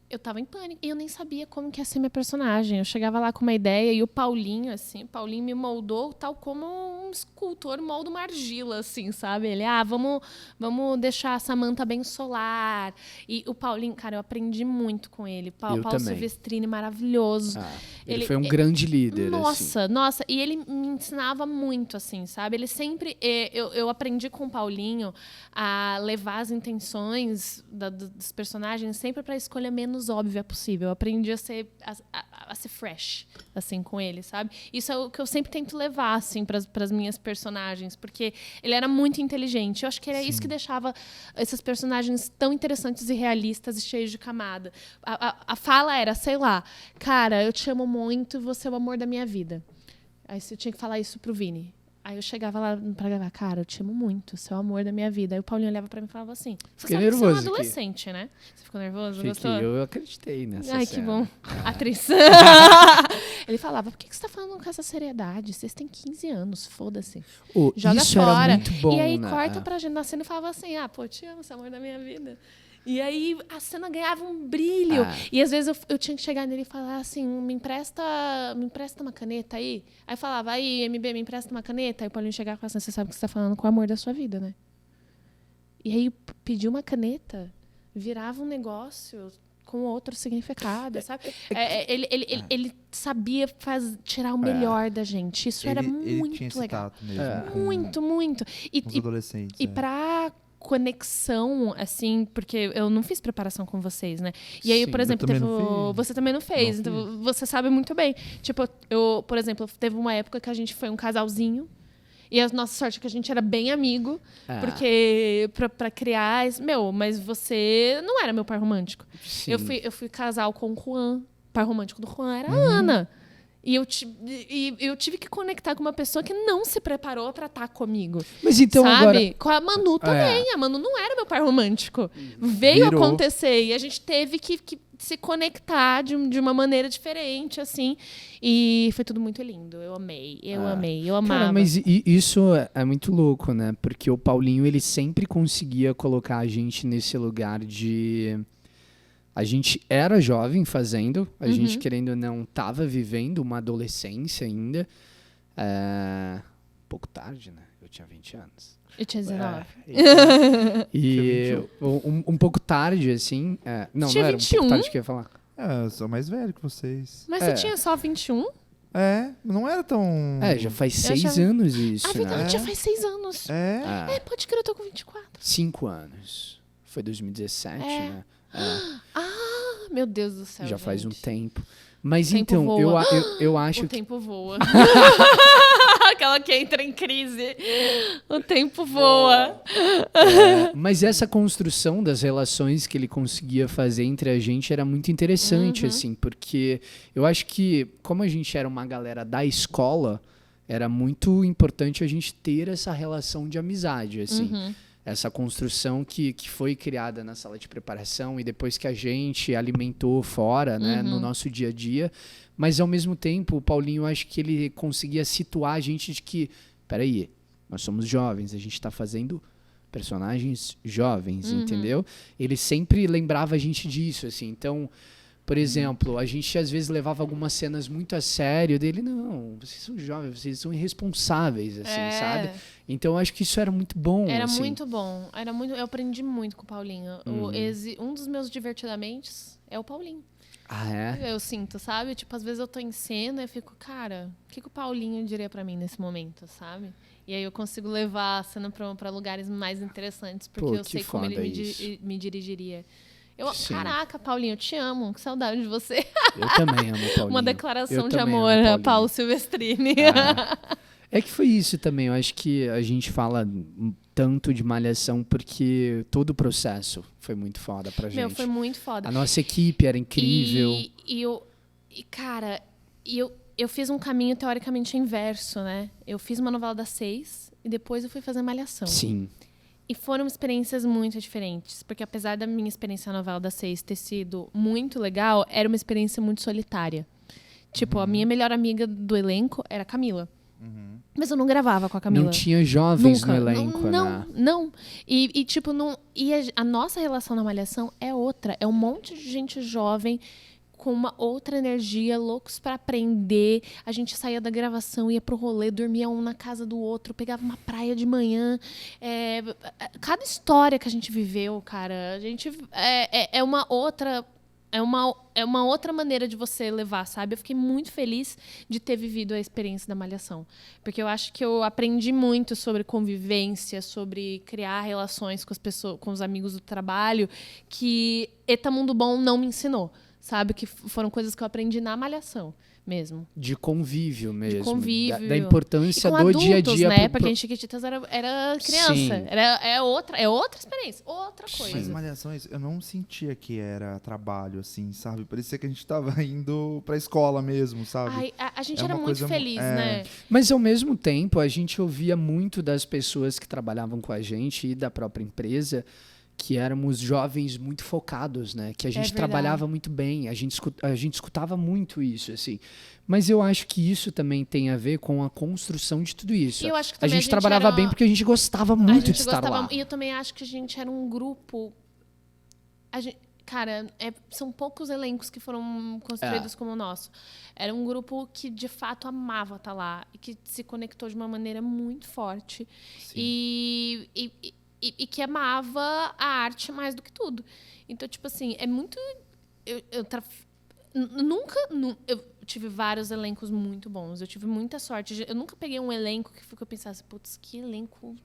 eu tava em pânico. E eu nem sabia como que ia ser minha personagem. Eu chegava lá com uma ideia e o Paulinho, assim, me moldou tal como um escultor molda uma argila, assim, sabe? Ele, vamos deixar a Samantha bem solar. E o Paulinho, cara, eu aprendi muito com ele. Paulo Silvestrini, maravilhoso. Ele foi um grande líder, Nossa. E ele me ensinava muito, assim, sabe? Ele sempre... Eu aprendi com o Paulinho a levar as intenções dos personagens sempre pra escolha menos óbvia possível. Eu aprendi a ser fresh, assim, com ele, sabe? Isso é o que eu sempre tento levar, assim, pras minhas personagens, porque ele era muito inteligente. Eu acho que era isso que deixava esses personagens tão interessantes e realistas e cheios de camada. A fala era, sei lá, cara, eu te amo muito, você é o amor da minha vida. Aí eu tinha que falar isso pro Vini. Aí eu chegava lá pra gravar, cara, eu te amo muito, você é o amor da minha vida. Aí o Paulinho olhava pra mim e falava assim, você sabe que você é um adolescente, né? Você ficou nervoso? Gostou? Eu acreditei nessa cena. Que bom. Atriz. Ele falava, por que você tá falando com essa seriedade? Vocês têm 15 anos, foda-se. Joga isso fora. Era muito bom, e aí né? corta pra gente na cena e falava assim, pô, te amo, você é o amor da minha vida. E aí a cena ganhava um brilho. E às vezes eu tinha que chegar nele e falar assim, me empresta uma caneta aí. Aí falava, aí, MB, me empresta uma caneta. Aí o Paulinho chegava e falava assim, você sabe que você tá falando com o amor da sua vida, né? E aí pedir uma caneta virava um negócio com outro significado, sabe? Ele sabia tirar o melhor da gente. Isso era muito tinha esse legal. tato mesmo, Muito. Com os adolescentes. E pra conexão, assim, porque eu não fiz preparação com vocês, né? E aí, por exemplo, você também não fez, então você sabe muito bem. Tipo, por exemplo, teve uma época que a gente foi um casalzinho, e a nossa sorte é que a gente era bem amigo, porque pra criar... mas você não era meu par romântico. Sim. Eu fui casal com o Juan, o par romântico do Juan era a Ana. E eu tive que conectar com uma pessoa que não se preparou pra estar comigo. Mas então sabe? agora... Com a Manu também. A Manu não era meu par romântico. Veio acontecer e a gente teve que se conectar de uma maneira diferente, assim. E foi tudo muito lindo. Eu amei, eu amava. Cara, mas isso é muito louco, né? Porque o Paulinho, ele sempre conseguia colocar a gente nesse lugar de... A gente era jovem fazendo, a gente, querendo ou não, estava vivendo uma adolescência ainda. Um pouco tarde, né? Eu tinha 20 anos. Eu tinha 19. E um pouco tarde, assim... não era 21? um pouco tarde que eu ia falar. Eu sou mais velho que vocês. Mas você tinha só 21? Não era tão... Já faz 6 anos isso, verdade, já faz 6 anos. Pode crer, eu tô com 24. 5 anos. Foi 2017, né? Meu Deus do céu, Já gente. faz um tempo. Mas O tempo então, voa. eu acho O que... tempo voa. Aquela que entra em crise. O tempo voa. Mas essa construção das relações que ele conseguia fazer entre a gente era muito interessante, assim, porque eu acho que, como a gente era uma galera da escola, era muito importante a gente ter essa relação de amizade, assim. Essa construção que foi criada na sala de preparação e depois que a gente alimentou fora, né, no nosso dia a dia. Mas, ao mesmo tempo, o Paulinho, eu acho que ele conseguia situar a gente de que, peraí, nós somos jovens, a gente está fazendo personagens jovens, entendeu? Ele sempre lembrava a gente disso, assim. Então, por exemplo, a gente às vezes levava algumas cenas muito a sério dele. Não, vocês são jovens, vocês são irresponsáveis, assim, sabe? Então, eu acho que isso era muito bom. Era assim. muito bom. Eu aprendi muito com o Paulinho. Um dos meus divertidamente é o Paulinho. Ah, é? Eu sinto, sabe? Tipo, às vezes eu tô em cena e fico, cara, o que o Paulinho diria pra mim nesse momento, sabe? E aí eu consigo levar a cena pra lugares mais interessantes, porque Pô, eu que sei como ele foda isso. me dirigiria. Sim. Caraca, Paulinho, eu te amo. Que saudade de você. Eu também amo o Paulinho. Uma declaração Eu de também amor amo o a Paulinho. Paulo Silvestrini. É que foi isso também. Eu acho que a gente fala tanto de Malhação porque todo o processo foi muito foda pra gente. Meu, foi muito foda. A nossa equipe era incrível. Eu fiz um caminho teoricamente inverso, né? Eu fiz uma novela das 6 e depois eu fui fazer Malhação. Sim. E foram experiências muito diferentes. Porque apesar da minha experiência na novela das 6 ter sido muito legal, era uma experiência muito solitária. Tipo, a minha melhor amiga do elenco era a Camila. Mas eu não gravava com a Camila. Não tinha jovens Nunca. no elenco, não, né? Não. E tipo, não. E a nossa relação na Malhação é outra. É um monte de gente jovem com uma outra energia, loucos pra aprender. A gente saía da gravação, ia pro rolê, dormia um na casa do outro, pegava uma praia de manhã. Cada história que a gente viveu, cara, a gente é uma outra. É uma outra maneira de você levar, sabe? Eu fiquei muito feliz de ter vivido a experiência da Malhação. Porque eu acho que eu aprendi muito sobre convivência, sobre criar relações com as pessoas, com os amigos do trabalho, que Eta Mundo Bom não me ensinou, sabe? Que foram coisas que eu aprendi na Malhação mesmo. De convívio mesmo. De convívio. Da importância com do adultos, dia a dia. né? Porque em Chiquititas era criança. Sim. É outra experiência, outra coisa. Mas Malhações, eu não sentia que era trabalho, assim, sabe? Parecia que a gente tava indo pra escola mesmo, sabe? Ai, a gente É era uma muito coisa feliz, né? Mas, ao mesmo tempo, a gente ouvia muito das pessoas que trabalhavam com a gente e da própria empresa que éramos jovens muito focados, né? Que a gente verdade. trabalhava muito bem, a gente escutava muito isso, assim. Mas eu acho que isso também tem a ver com a construção de tudo isso. E eu acho que A também gente trabalhava era- bem porque a gente gostava A muito gente de estar gostava, lá. e eu também acho que a gente era um grupo. Cara, são poucos elencos que foram construídos como o nosso. Era um grupo que de fato amava estar lá e que se conectou de uma maneira muito forte e que amava a arte mais do que tudo. Então, tipo assim, é muito. Eu tive vários elencos muito bons. Eu tive muita sorte. Eu nunca peguei um elenco que eu pensasse, putz, que elenco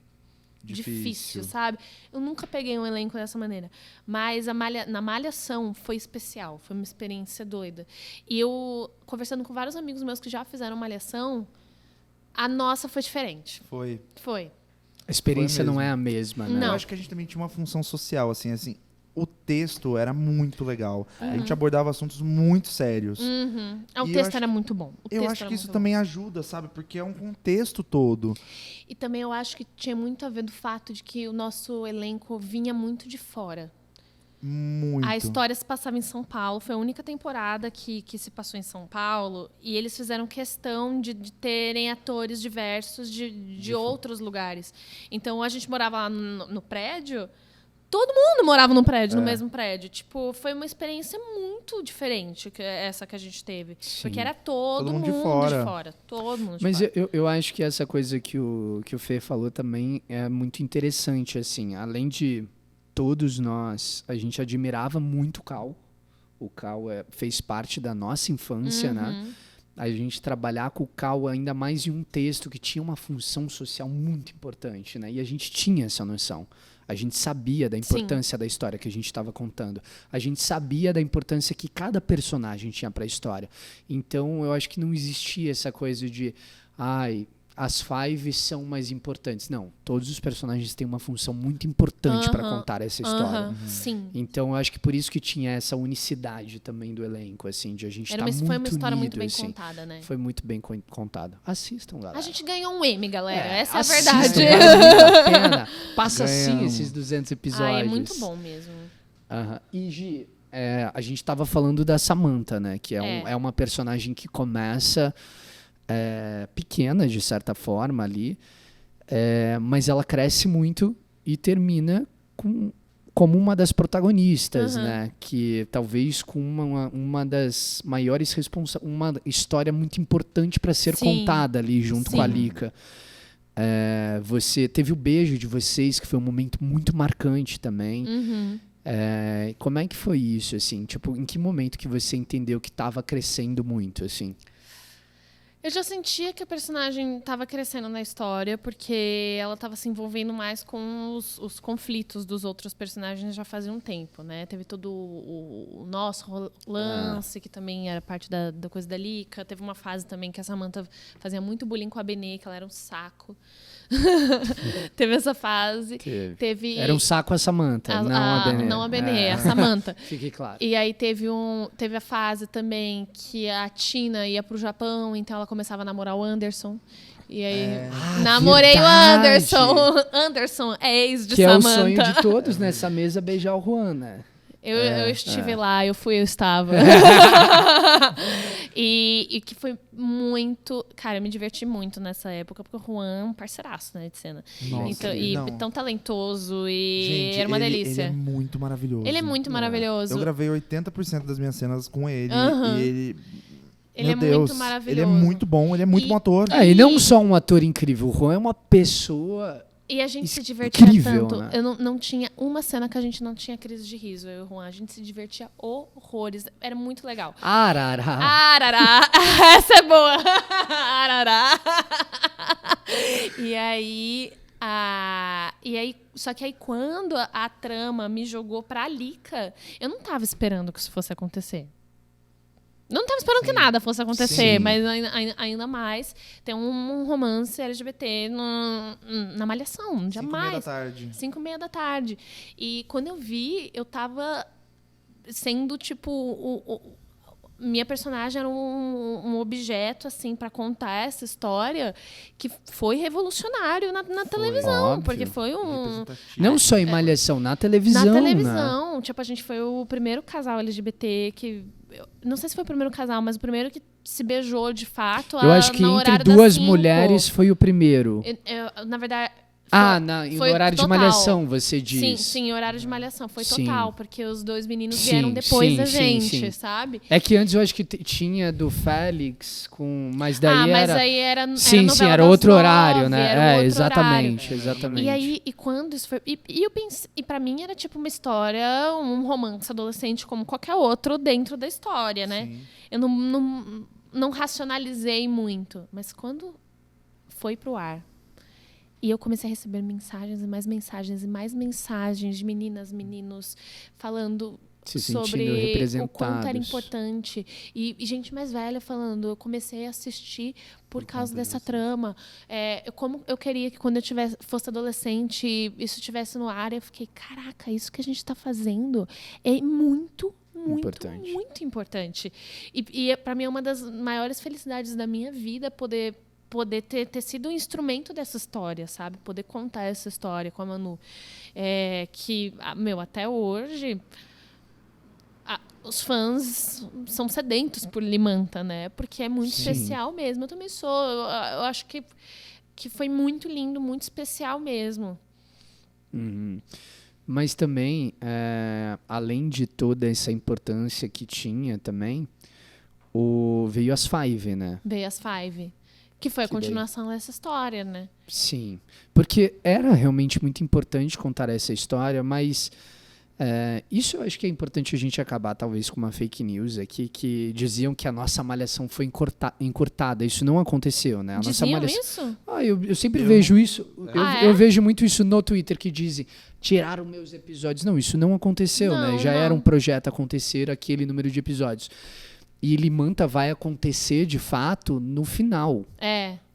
difícil, sabe? Eu nunca peguei um elenco dessa maneira. Mas na Malhação foi especial. Foi uma experiência doida. E eu, conversando com vários amigos meus que já fizeram Malhação, a nossa foi diferente. Foi. A experiência Foi não mesmo. é a mesma, né? Não. Eu acho que a gente também tinha uma função social, assim, o texto era muito legal. A gente abordava assuntos muito sérios. O E eu texto acho era muito bom. Eu acho que isso também ajuda, sabe? Porque é um contexto todo. E também eu acho que tinha muito a ver do fato de que o nosso elenco vinha muito de fora. Muito. A história se passava em São Paulo, foi a única temporada que se passou em São Paulo, e eles fizeram questão de terem atores diversos de outros lugares. Então, a gente morava lá no prédio, todo mundo morava no prédio, no mesmo prédio. Tipo, foi uma experiência muito diferente essa que a gente teve. Sim. Porque era todo mundo de fora. Todo mundo de Mas fora. eu acho que essa coisa que o Fê falou também é muito interessante, assim. Além de todos nós, a gente admirava muito o Cal. O Cal fez parte da nossa infância, né? A gente trabalhar com o Cal ainda mais em um texto que tinha uma função social muito importante, né? E a gente tinha essa noção. A gente sabia da importância da história que a gente estava contando. A gente sabia da importância que cada personagem tinha para a história. Então, eu acho que não existia essa coisa de... as Five são mais importantes. Não, todos os personagens têm uma função muito importante para contar essa história. Sim. Então, eu acho que por isso que tinha essa unicidade também do elenco, assim, de a gente estar muito unido. Foi uma história muito bem assim. contada, né? Foi muito bem contada. Assistam, galera. A gente ganhou um M, galera. Essa é a assistam, verdade. vale muito a pena. Passa assim Ganhamos. esses 200 episódios. É muito bom mesmo. E, Gi, a gente tava falando da Samantha, né? Que é uma personagem que começa... pequena, de certa forma, ali, mas ela cresce muito e termina como uma das protagonistas, né? Que talvez com uma das maiores uma história muito importante para ser contada ali junto com a Lika. Você teve o beijo de vocês, que foi um momento muito marcante também. Como é que foi isso, assim? Tipo, em que momento que você entendeu que estava crescendo muito, assim? Eu já sentia que a personagem estava crescendo na história, porque ela estava se envolvendo mais com os conflitos dos outros personagens já fazia um tempo, né? Teve todo o nosso lance, que também era parte da coisa da Lika. Teve uma fase também que a Samantha fazia muito bullying com a Benê, que ela era um saco. Teve essa fase. Teve... Era um saco a Samantha, não a Benê. Não a Benê, a Samantha. Fique claro. E aí teve a fase também que a Tina ia pro Japão, então ela começava a namorar o Anderson. E aí, namorei verdade. o Anderson. Anderson é ex de que Samantha. É o sonho de todos nessa mesa, beijar o Juan, né? Eu estive lá, eu estava. E que foi muito... Cara, eu me diverti muito nessa época, porque o Juan é um parceiraço, né, de cena. Nossa, tão talentoso e gente, era uma delícia. Ele é muito maravilhoso. Ele é muito maravilhoso. Eu gravei 80% das minhas cenas com ele e ele... Ele Meu é Deus, muito maravilhoso. ele é muito bom, ele é muito bom ator. Ele não é só um ator incrível, o Juan é uma pessoa... E a gente se divertia incrível, tanto. Né? Eu não tinha uma cena que a gente não tinha crise de riso, eu e o Juan. A gente se divertia horrores. Era muito legal. Arará. Arará. Essa é boa. Arará. E aí, só que aí quando a trama me jogou pra Lika, eu não tava esperando que isso fosse acontecer. Não estava esperando que nada fosse acontecer, mas ainda mais tem um romance LGBT na Malhação. Jamais. 5h30. 5h30 da tarde. E quando eu vi, eu tava sendo, tipo... minha personagem era um objeto, assim, para contar essa história que foi revolucionário na televisão. Óbvio. Porque foi Não só em Malhação, na televisão. Na televisão. Né? Tipo, a gente foi o primeiro casal LGBT que... Não sei se foi o primeiro casal, mas o primeiro que se beijou de fato. Eu acho que entre duas mulheres foi o primeiro. Na verdade... Em foi horário total. de malhação, você diz. Sim, horário de malhação. Foi Sim. total, porque os dois meninos vieram depois da gente, sabe? É que antes eu acho que tinha do Félix, mas daí mas era... aí era sim, era outro 9, horário, né? Era outro exatamente, horário. exatamente. E aí, quando isso foi... eu pensei, e pra mim era tipo uma história, um romance adolescente como qualquer outro dentro da história, né? Sim. Eu não racionalizei muito. Mas quando foi pro ar, e eu comecei a receber mensagens e mais mensagens e mais mensagens de meninas, meninos falando sobre o quanto era importante. E gente mais velha falando, eu comecei a assistir por causa dessa trama. Como eu queria que quando eu fosse adolescente, isso estivesse no ar. Eu fiquei, caraca, isso que a gente está fazendo é muito importante. E para mim é uma das maiores felicidades da minha vida poder ter sido um instrumento dessa história, sabe? Poder contar essa história com a Manu. Que, até hoje, os fãs são sedentos por Limanta, né? Porque é muito especial mesmo. Eu também sou. Eu acho que foi muito lindo, muito especial mesmo. Uhum. Mas também, além de toda essa importância que tinha também, veio as Five, né? Veio as Five. Que foi a continuação dessa história, né? Sim, porque era realmente muito importante contar essa história, mas Isso eu acho que é importante a gente acabar, talvez, com uma fake news aqui, que diziam que a nossa malhação foi encurtada. Isso não aconteceu, né? Diziam isso? Eu sempre vejo isso. Eu vejo muito isso no Twitter, que dizem, tiraram meus episódios. Não, isso não aconteceu, né? Já era um projeto acontecer aquele número de episódios. E Limanta vai acontecer, de fato, no final.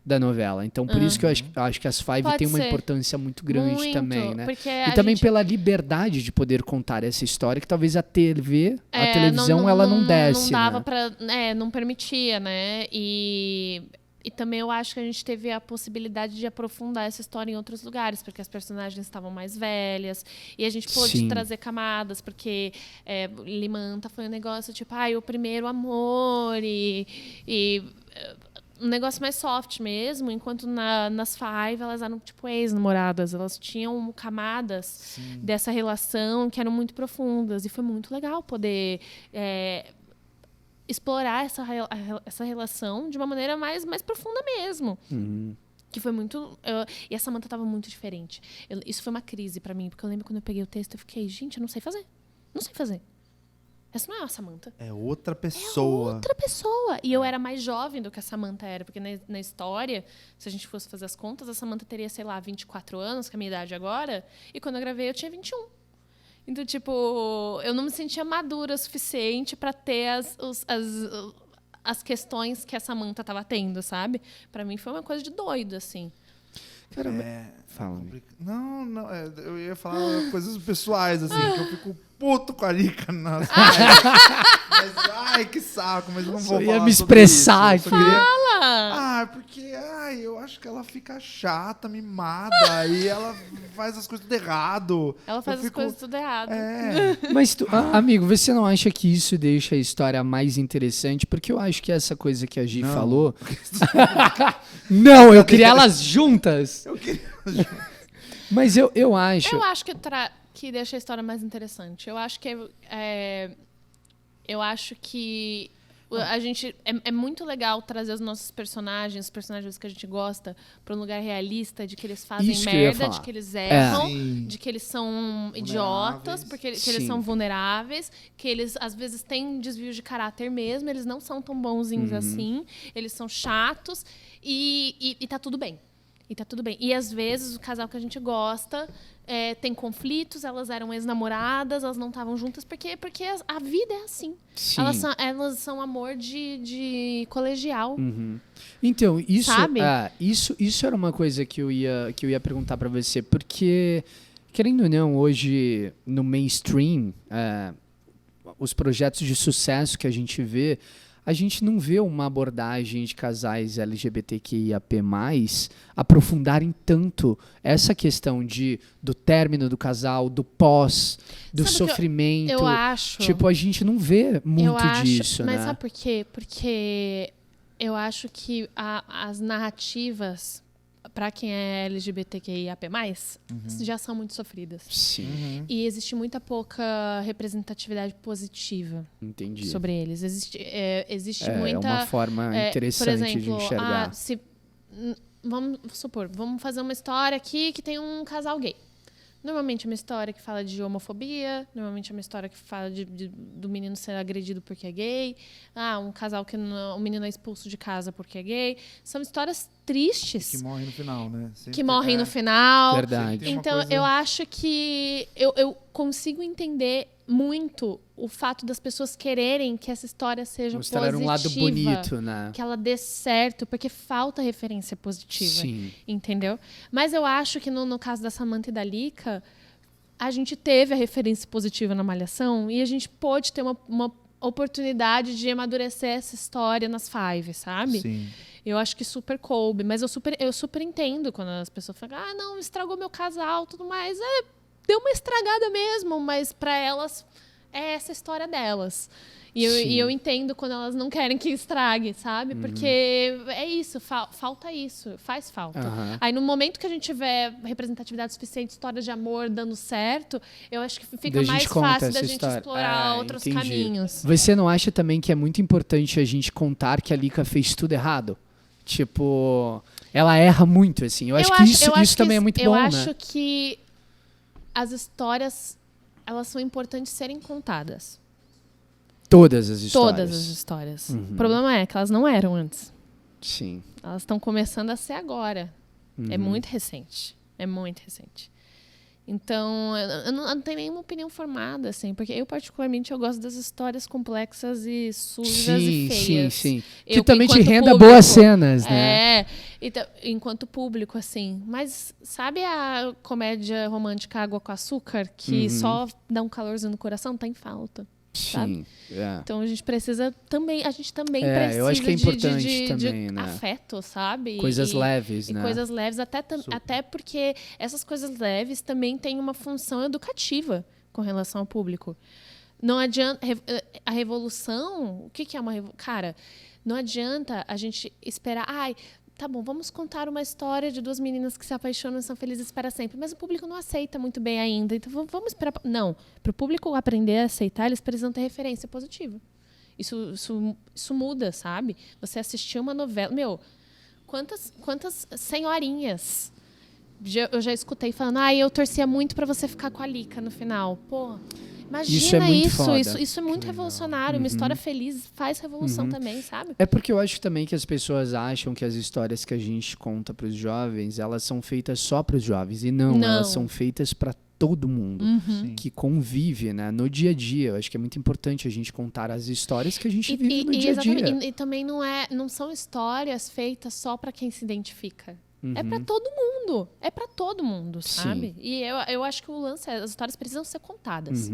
Da novela. Então, por isso que eu acho que as Five tem uma importância muito grande também, né? E também pela liberdade de poder contar essa história, que talvez a televisão, ela não desse, não dava, né? não permitia, né? E também eu acho que a gente teve a possibilidade de aprofundar essa história em outros lugares, porque as personagens estavam mais velhas, e a gente pôde trazer camadas, porque Limanta foi um negócio tipo, o primeiro amor, e um negócio mais soft mesmo, enquanto nas Five elas eram tipo ex-namoradas, elas tinham camadas dessa relação que eram muito profundas, e foi muito legal poder explorar essa relação de uma maneira mais profunda mesmo. Que foi muito... e a Samantha estava muito diferente. Isso foi uma crise para mim, porque eu lembro quando eu peguei o texto, eu fiquei, gente, eu não sei fazer. Não sei fazer. Essa não é a Samantha. É outra pessoa. É outra pessoa. E eu era mais jovem do que a Samantha era, porque na história, se a gente fosse fazer as contas, a Samantha teria, sei lá, 24 anos, que é a minha idade agora, e quando eu gravei eu tinha 21. Então, tipo, eu não me sentia madura o suficiente para ter as questões que a Samantha estava tendo, sabe? Para mim foi uma coisa de doido, assim. Caramba. Fala. Não, eu ia falar coisas pessoais, assim, que eu fico puto com a Lika. Mas, que saco, mas eu não vou falar. Eu ia me expressar. Fala! Porque eu acho que ela fica chata, mimada, e ela faz as coisas tudo errado. Ela faz as coisas tudo errado. Mas, amigo, você não acha que isso deixa a história mais interessante? Porque eu acho que essa coisa que a Gi falou... Não, eu queria elas juntas. Eu queria elas juntas. Mas eu acho... Eu acho que deixa a história mais interessante. Eu acho que a gente é muito legal trazer os nossos personagens, os personagens que a gente gosta, para um lugar realista, de que eles fazem merda, de que eles erram, de que eles são idiotas, porque que eles são vulneráveis, que eles às vezes têm desvio de caráter mesmo, eles não são tão bonzinhos assim, eles são chatos e tá tudo bem. E tá tudo bem. E às vezes o casal que a gente gosta tem conflitos, elas eram ex-namoradas, elas não estavam juntas, porque a vida é assim. Elas são amor de colegial. Então, isso era uma coisa que eu ia perguntar pra você, porque, querendo ou não, hoje no mainstream, os projetos de sucesso que a gente vê, a gente não vê uma abordagem de casais LGBTQIAP+, aprofundarem tanto essa questão do término do casal, do pós, do sofrimento. Eu acho... Tipo, a gente não vê muito disso, mas né? sabe por quê? Porque eu acho que as narrativas, para quem é LGBTQIAP+, já são muito sofridas. Sim. E existe muita pouca representatividade positiva sobre eles. Existe muita... É uma forma interessante, por exemplo, de enxergar. Vamos supor, vamos fazer uma história aqui que tem um casal gay. Normalmente é uma história que fala de homofobia, normalmente é uma história que fala do menino ser agredido porque é gay, um casal que o menino é expulso de casa porque é gay. São histórias tristes. Que morrem no final, né? Que morrem no final. Verdade. Então, eu acho que eu consigo entender muito o fato das pessoas quererem que essa história seja positiva. Um lado bonito, né? Que ela dê certo, porque falta referência positiva. Sim. Entendeu? Mas eu acho que no caso da Samantha e da Lika, a gente teve a referência positiva na Malhação e a gente pôde ter uma oportunidade de amadurecer essa história nas Five, sabe? Sim. Eu acho que super coube, mas eu super entendo quando as pessoas falam, não, estragou meu casal, tudo mais. Deu uma estragada mesmo, mas para elas é essa história delas. E eu entendo quando elas não querem que estrague, sabe? Porque é isso, falta isso, faz falta. Aí no momento que a gente tiver representatividade suficiente, histórias de amor dando certo, eu acho que fica mais fácil da gente explorar outros caminhos. Você não acha também que é muito importante a gente contar que a Lika fez tudo errado? Tipo, ela erra muito, assim. Eu acho que isso também é muito bom, né? Eu acho que as histórias elas são importantes serem contadas. Todas as histórias. Todas as histórias. O problema é que elas não eram antes. Sim. Elas estão começando a ser agora. É muito recente. É muito recente. Então, eu não tenho nenhuma opinião formada, assim, porque eu, particularmente, eu gosto das histórias complexas e sujas e feias. Sim. Eu, que também te renda público, boas cenas, né? Então, enquanto público, assim. Mas sabe a comédia romântica Água com Açúcar, que só dá um calorzinho no coração? Tá em falta. Sabe? Sim. Então a gente precisa também, precisa eu acho que é importante de também, né? afeto, sabe? Coisas leves, né? Coisas leves, até porque essas coisas leves também têm uma função educativa com relação ao público. Não adianta a revolução, o que é uma revolução? Cara, não adianta a gente esperar, tá bom, vamos contar uma história de duas meninas que se apaixonam e são felizes para sempre. Mas o público não aceita muito bem ainda. Então vamos esperar. Não. Para o público aprender a aceitar, eles precisam ter referência positiva. Isso muda, sabe? Você assistiu uma novela. Meu, quantas senhorinhas eu já escutei falando, eu torcia muito para você ficar com a Lica no final. Pô. Imagina isso é muito foda. Isso é muito revolucionário. Uma história feliz faz revolução também, sabe? É porque eu acho também que as pessoas acham que as histórias que a gente conta para os jovens, elas são feitas só para os jovens. E não, elas são feitas para todo mundo que convive, né, no dia a dia. Eu acho que é muito importante a gente contar as histórias que a gente vive no dia a dia. E também não são histórias feitas só para quem se identifica. É para todo mundo. É para todo mundo, sabe? Sim. E eu acho que o lance as histórias precisam ser contadas.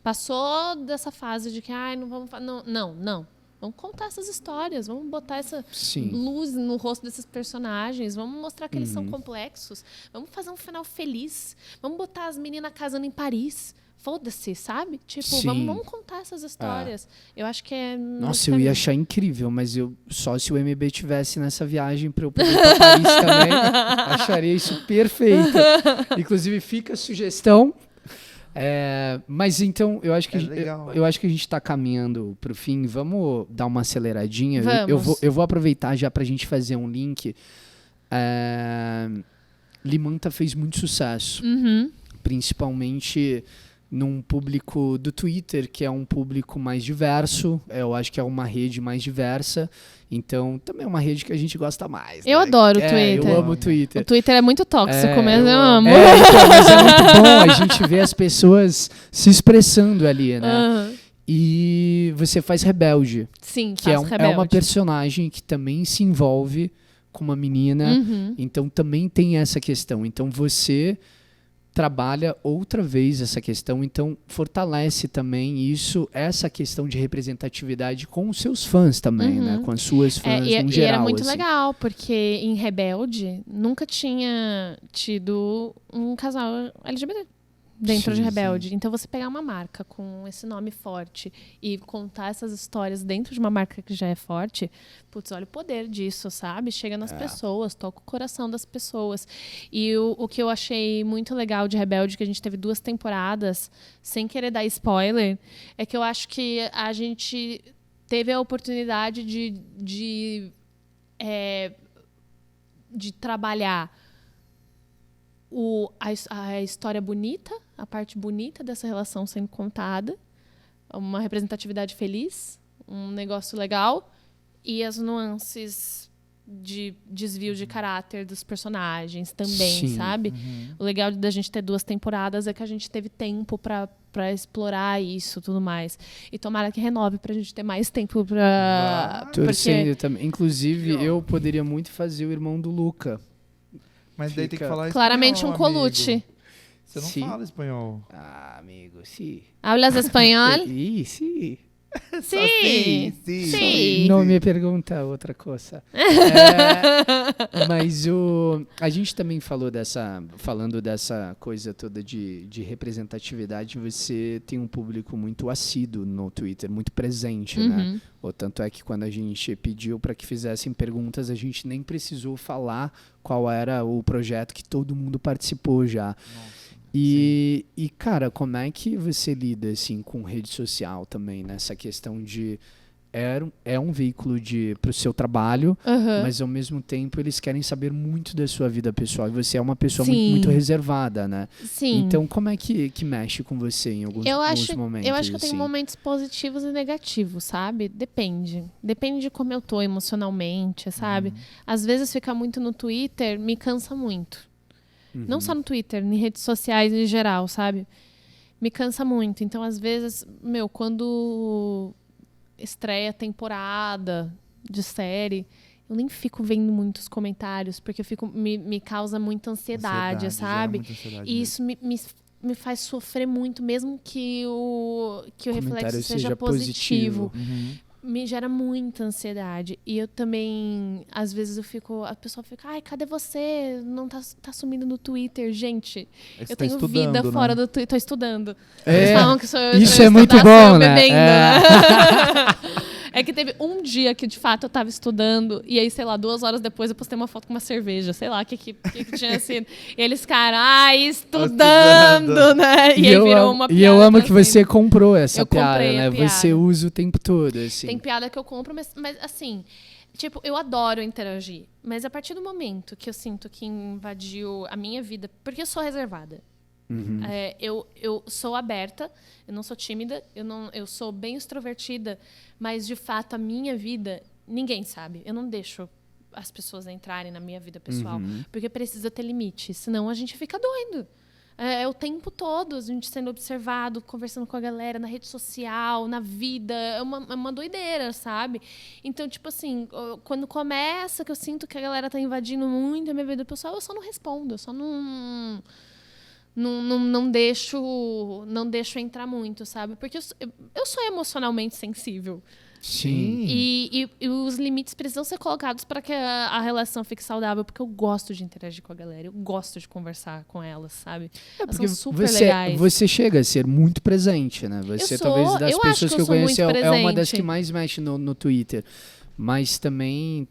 Passou dessa fase de que, não vamos... Não. Vamos contar essas histórias. Vamos botar essa luz no rosto desses personagens. Vamos mostrar que eles são complexos. Vamos fazer um final feliz. Vamos botar as meninas casando em Paris. Foda-se, sabe? Tipo, vamos contar essas histórias. Eu acho que é... Nossa, eu ia achar incrível, mas só se o MB tivesse nessa viagem para eu poder ir para Paris também, acharia isso perfeito. Inclusive, fica a sugestão. Mas então, eu acho que a gente está caminhando para o fim. Vamos dar uma aceleradinha? Eu vou aproveitar já para a gente fazer um link. Limanta fez muito sucesso. Principalmente num público do Twitter, que é um público mais diverso. Eu acho que é uma rede mais diversa. Então, também é uma rede que a gente gosta mais. Eu adoro o Twitter. Eu amo o Twitter. O Twitter é muito tóxico, mas eu amo. Então, mas é muito bom a gente ver as pessoas se expressando ali, né? E você faz Rebelde. Sim, que é uma personagem que também se envolve com uma menina. Então, também tem essa questão. Então, você trabalha outra vez essa questão, então fortalece também essa questão de representatividade com os seus fãs também, né? Com as suas fãs no geral. E era muito legal, porque em Rebelde nunca tinha tido um casal LGBT dentro de Rebelde. Então, você pegar uma marca com esse nome forte e contar essas histórias dentro de uma marca que já é forte, putz, olha o poder disso, sabe? Chega nas pessoas, toca o coração das pessoas. E o que eu achei muito legal de Rebelde, que a gente teve 2 temporadas, sem querer dar spoiler, é que eu acho que a gente teve a oportunidade de trabalhar a história bonita, a parte bonita dessa relação sendo contada, uma representatividade feliz, um negócio legal, e as nuances de desvio de caráter dos personagens também, sabe? O legal da gente ter 2 temporadas é que a gente teve tempo para explorar isso e tudo mais. E tomara que renove pra gente ter mais tempo pra... Torcendo também. Inclusive, eu poderia muito fazer o irmão do Luca. Mas daí tem que falar claramente espanhol, um Colucci. amigo. Você não fala espanhol. Amigo, sim. Hablas espanhol? Sim. Sim. Não me pergunta outra coisa. Mas a gente também falando dessa coisa toda de representatividade, você tem um público muito assíduo no Twitter, muito presente, né? Tanto é que quando a gente pediu para que fizessem perguntas, a gente nem precisou falar qual era o projeto que todo mundo participou já. Nossa. E, cara, como é que você lida assim, com rede social também, nessa questão de é um veículo para o seu trabalho, Aham. mas ao mesmo tempo eles querem saber muito da sua vida pessoal. E você é uma pessoa Sim. muito reservada, né? Sim. Então, como é que mexe com você em alguns momentos? Eu acho que eu tenho assim? momentos positivos e negativos, sabe? Depende. Depende de como eu tô emocionalmente, sabe? Às vezes ficar muito no Twitter me cansa muito. Não só no Twitter, em redes sociais em geral, sabe? Me cansa muito. Então, às vezes, quando estreia temporada de série, eu nem fico vendo muitos comentários, porque me causa muita ansiedade, sabe? Muita ansiedade E mesmo. isso me faz sofrer muito, mesmo que o reflexo Comentário seja positivo. positivo. Me gera muita ansiedade. E eu também, às vezes a pessoa fica, ai, cadê você? Não tá sumindo no Twitter, gente. É que você Eu tá tenho estudando, vida né? fora do Twitter, tô estudando. É, Eles falam que isso eu é muito estudar, sou bom, eu né? bebendo, É. né? É que teve um dia que, de fato, eu tava estudando, e aí, sei lá, 2 horas depois eu postei uma foto com uma cerveja, sei lá, o que tinha sido. E eles ficaram, estudando, né? E aí virou uma piada. E eu amo pra que você sempre. comprou essa Eu piada, comprei né? a piada. Você usa o tempo todo, assim. Tem piada que eu compro, mas assim, tipo, eu adoro interagir. Mas a partir do momento que eu sinto que invadiu a minha vida, porque eu sou reservada. Eu sou aberta, eu não sou tímida, eu sou bem extrovertida, mas de fato a minha vida, ninguém sabe. Eu não deixo as pessoas entrarem na minha vida pessoal, porque precisa ter limite, senão a gente fica doido. É o tempo todo, a gente sendo observado, conversando com a galera na rede social, na vida. É uma doideira, sabe? Então, tipo assim, quando começa, que eu sinto que a galera tá invadindo muito a minha vida pessoal, eu só não respondo, eu só não deixo entrar muito, sabe? Porque eu sou emocionalmente sensível. Sim. E os limites precisam ser colocados para que a relação fique saudável, porque eu gosto de interagir com a galera, eu gosto de conversar com elas, sabe? Elas Porque são super legais. você chega a ser muito presente, né? Você talvez das eu acho pessoas que que eu eu sou conheço muito é uma das presente. que mais mexe no Twitter. Mas também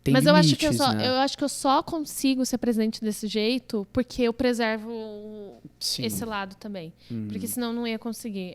tem Mas limites, eu acho que eu só consigo ser presente desse jeito porque eu preservo Sim. esse lado também. Porque senão eu não ia conseguir.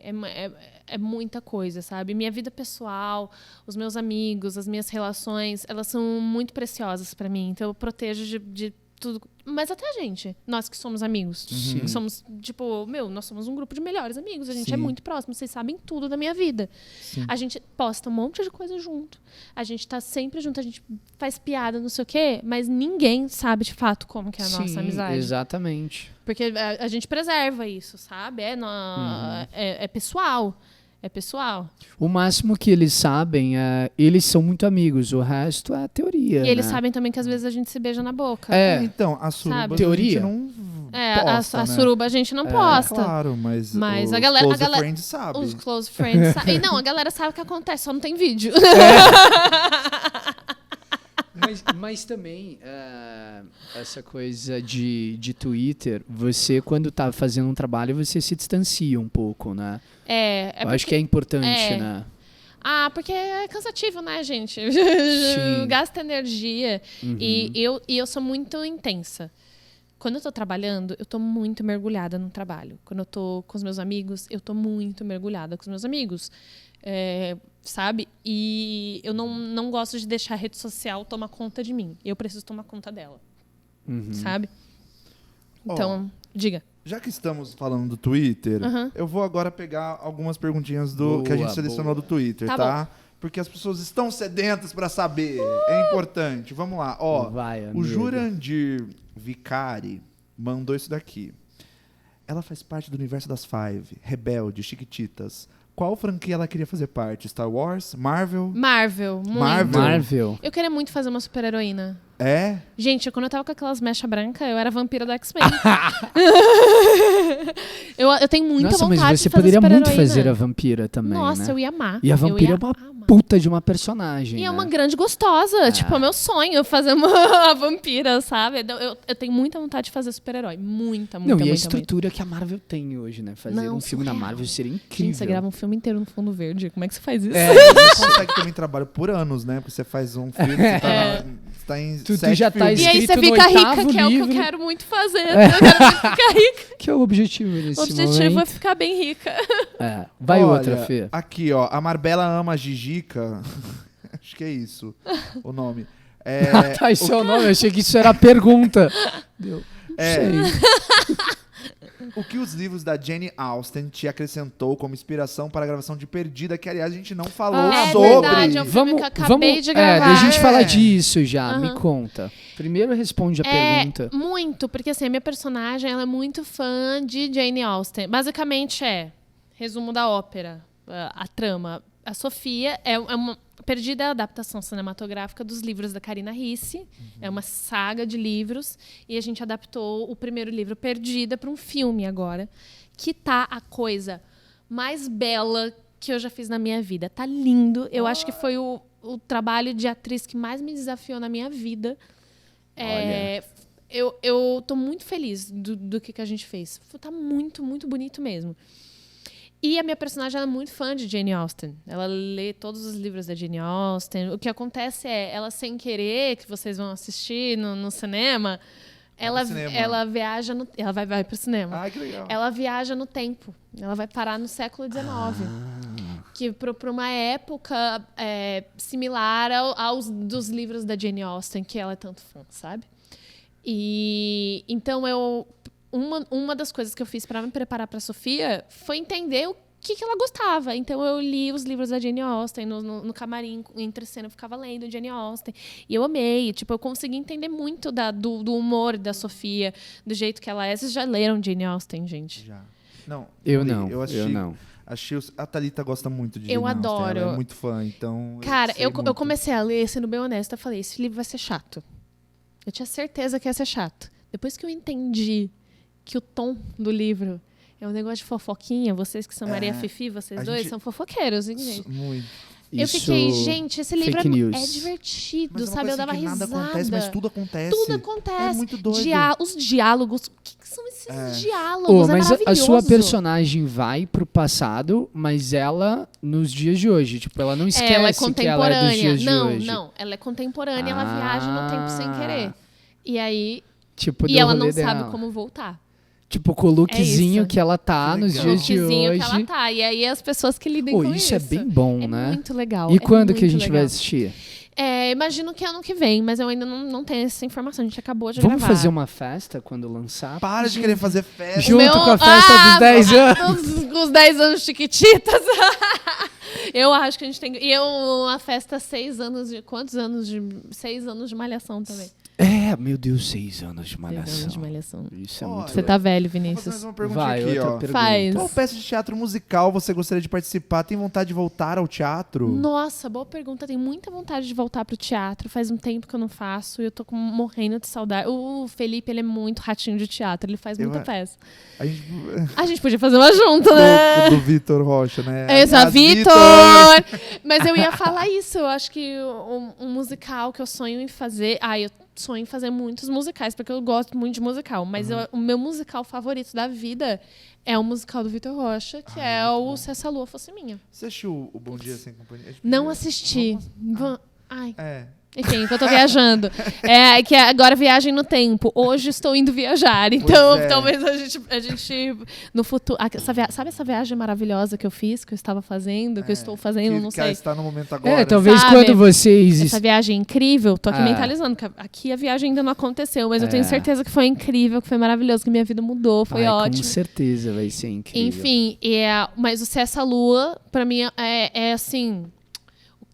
É muita coisa, sabe? Minha vida pessoal, os meus amigos, as minhas relações, elas são muito preciosas pra mim. Então eu protejo de tudo. Mas até a gente, nós que somos amigos. Sim. Somos, tipo, nós somos um grupo de melhores amigos. A gente é Sim. muito próximo. Vocês sabem tudo da minha vida. Sim. A gente posta um monte de coisa junto. A gente tá sempre junto. A gente faz piada, não sei o quê. Mas ninguém sabe, de fato, como que é a nossa Sim, amizade. Exatamente. Porque a gente preserva isso, sabe? É pessoal. É pessoal. O máximo que eles sabem é... Eles são muito amigos, o resto é teoria, E eles né? sabem também que às vezes a gente se beija na boca. É. Então, a suruba Sabe? a Teoria? gente não posta, a né? suruba a gente não posta. Claro, mas Mas os a galera- close a galera- friends sabem. Os close friends sabem. Não, a galera sabe o que acontece, só não tem vídeo. Mas também, essa coisa de Twitter, você, quando tá fazendo um trabalho, você se distancia um pouco, né? Eu acho que é importante, né? Porque é cansativo, né, gente? Sim. Gasta energia. E eu sou muito intensa. Quando eu tô trabalhando, eu tô muito mergulhada no trabalho. Quando eu tô com os meus amigos, eu tô muito mergulhada com os meus amigos. Sabe? E eu não gosto de deixar a rede social tomar conta de mim. Eu preciso tomar conta dela. Sabe? Então, diga. Já que estamos falando do Twitter, eu vou agora pegar algumas perguntinhas que a gente selecionou do Twitter, tá? Porque as pessoas estão sedentas para saber. É importante. Vamos lá. Vai, O amigo. Jurandir Vicari mandou isso daqui. Ela faz parte do universo das Five, Rebelde, Chiquititas. Qual franquia ela queria fazer parte? Star Wars? Marvel? Marvel, muito. Marvel. Eu queria muito fazer uma super-heroína. É? Gente, quando eu tava com aquelas mechas brancas, eu era vampira do X-Men. eu tenho muita Nossa, vontade mas você de fazer poderia muito super-heroína. fazer a vampira também, Nossa, né? eu ia amar. E a vampira é Eu ia uma amar. puta de uma personagem, E né? é uma grande gostosa. Tipo, é o meu sonho fazer uma vampira, sabe? Eu tenho muita vontade de fazer super-herói. Muita, Não, e a muita. estrutura que a Marvel tem hoje, né? Fazer Não, um filme na surreal. Marvel seria incrível. Gente, você grava um filme inteiro no fundo verde. Como é que você faz isso? Você consegue também trabalho por anos, né? Porque você faz um filme, você tá tá em Tu 7 já tá filmes. E aí você escrito no fica rica, oitavo que é o que eu livro. quero muito fazer. Eu quero muito ficar rica. Que é o objetivo nesse O objetivo é momento. ficar bem rica. Vai Olha, outra, Fê. Aqui, ó. A Marbella ama a Gigica. Acho que é isso o nome. Tá, isso é o nome. Eu achei que isso era a pergunta. Deu. Sei. O que os livros da Jane Austen te acrescentou como inspiração para a gravação de Perdida, que aliás a gente não falou É sobre. verdade, é um filme que eu acabei de gravar. Deixa a gente falar disso já. Aham. Me conta. Primeiro responde a pergunta. Muito, porque assim, a minha personagem ela é muito fã de Jane Austen. Basicamente resumo da ópera, a trama. A Sofia é uma... Perdida é a adaptação cinematográfica dos livros da Carina Ricci. É uma saga de livros. E a gente adaptou o primeiro livro, Perdida, para um filme agora. Que tá a coisa mais bela que eu já fiz na minha vida. Tá lindo. Eu acho que foi o trabalho de atriz que mais me desafiou na minha vida. Eu tô muito feliz do que a gente fez. Tá muito, muito bonito mesmo. E a minha personagem ela é muito fã de Jane Austen. Ela lê todos os livros da Jane Austen. O que acontece ela sem querer, que vocês vão assistir no cinema, ela viaja ela vai pro cinema. Ah, que legal. Ela viaja no tempo. Ela vai parar no século XIX. Que para uma época similar aos dos livros da Jane Austen, que ela é tanto fã, sabe? E então uma das coisas que eu fiz para me preparar para Sofia foi entender o que ela gostava. Então eu li os livros da Jane Austen no camarim, entre cena eu ficava lendo Jane Austen. E eu amei. Tipo, eu consegui entender muito do humor da Sofia, do jeito que ela é. Vocês já leram Jane Austen, gente? Já. Não. Eu li. não. Eu assisti, eu não. A Thalita gosta muito de Jane Eu Austen. adoro. Ela é muito fã, então... Cara, eu muito. comecei a ler, sendo bem honesta, eu falei, esse livro vai ser chato. Eu tinha certeza que ia ser chato. Depois que eu entendi que o tom do livro é um negócio de fofoquinha, vocês que são Maria Fifi, vocês dois, são fofoqueiros, hein, gente? Muito. Eu fiquei, gente, esse livro é divertido, Mas é uma sabe? Eu coisa dava que risada. nada acontece, mas tudo acontece. Tudo acontece. É muito doido. Os diálogos. O que são esses diálogos? Mas maravilhoso. a sua personagem vai pro passado, mas ela nos dias de hoje. Tipo, ela não esquece ela é que ela é dos dias de hoje. Não, ela é contemporânea, ela viaja no tempo sem querer. E aí... Tipo, e ela não dela. sabe como voltar. Tipo, com o lookzinho que ela tá Que nos legal. dias de lookzinho hoje. que ela tá. E aí as pessoas que lidem com isso. Isso é bem bom, é né? muito legal. E quando que a muito gente vai legal. assistir? Imagino que ano que vem, mas eu ainda não tenho essa informação. A gente acabou de Vamos gravar. fazer uma festa quando lançar? Para de querer fazer festa. Junto com a festa dos 10 anos. Os 10 anos chiquititas. Eu acho que a gente tem... E uma festa 6 anos de... Quantos anos de... 6 anos de malhação também. Meu Deus, 6 anos de malhação. 6 anos de malhação. Isso é Olha, muito Você tá velho, Vou fazer Vinícius. mais uma pergunta Vai, aqui, outra ó. pergunta. Faz. Qual peça de teatro musical você gostaria de participar? Tem vontade de voltar ao teatro? Nossa, boa pergunta. Tenho muita vontade de voltar pro teatro. Faz um tempo que eu não faço e eu tô morrendo de saudade. O Felipe, ele é muito ratinho de teatro. Ele faz muita peça. A gente podia fazer uma junto, né? Do Vitor Rocha, né? Exato, Vitor! Mas eu ia falar isso. Eu acho que um musical que eu sonho em fazer... eu sonho em fazer muitos musicais, porque eu gosto muito de musical. Mas o meu musical favorito da vida é o musical do Vitor Rocha, que é o Se Essa Lua Fosse Minha. Você assistiu o Bom Dia Sem Companhia? Não assisti. Ai. É. Enfim, que eu tô viajando. Que agora viagem no tempo. Hoje estou indo viajar. Então, talvez a gente no futuro... Sabe essa viagem maravilhosa que eu fiz, que eu estava fazendo, que eu estou fazendo, não sei. Que está no momento agora. Talvez Sabe? quando vocês... Essa viagem incrível, tô aqui mentalizando, que aqui a viagem ainda não aconteceu, mas eu tenho certeza que foi incrível, que foi maravilhoso, que minha vida mudou, foi ótimo. Com certeza vai ser incrível. Enfim, mas o Se Essa Lua, pra mim, é assim...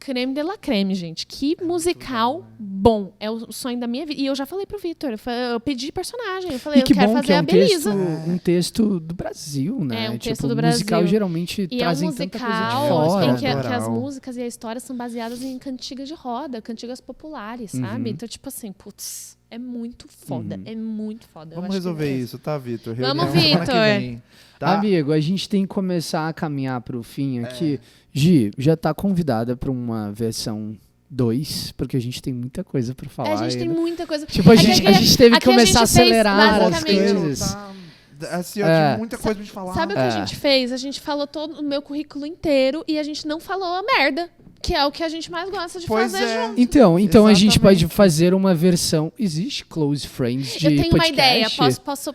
Creme de la creme, gente. Que musical bom. É o sonho da minha vida. E eu já falei pro Vitor. Eu pedi personagem. Eu falei, eu quero fazer a Belisa. Um texto do Brasil, né? Um texto do Brasil. Musical geralmente trazem tanta coisa de fora. Em que as músicas e a história são baseadas em cantigas de roda, cantigas populares, sabe? Então, tipo assim, putz, é muito foda. É muito foda. Vamos resolver isso, tá, Vitor? Vamos, Vitor. Tá? Amigo, a gente tem que começar a caminhar pro fim aqui. Gi, já tá convidada para uma versão 2, porque a gente tem muita coisa para falar. A gente tem muita coisa. Tipo, a gente teve que começar a acelerar as coisas. Assim, eu tive muita coisa pra gente falar. Sabe o que a gente fez? A gente falou todo o meu currículo inteiro e a gente não falou a merda. Que é o que a gente mais gosta de Pois fazer é. junto. Então a gente Exatamente. pode fazer uma versão. Existe Close Friends de Eu tenho uma podcast? ideia.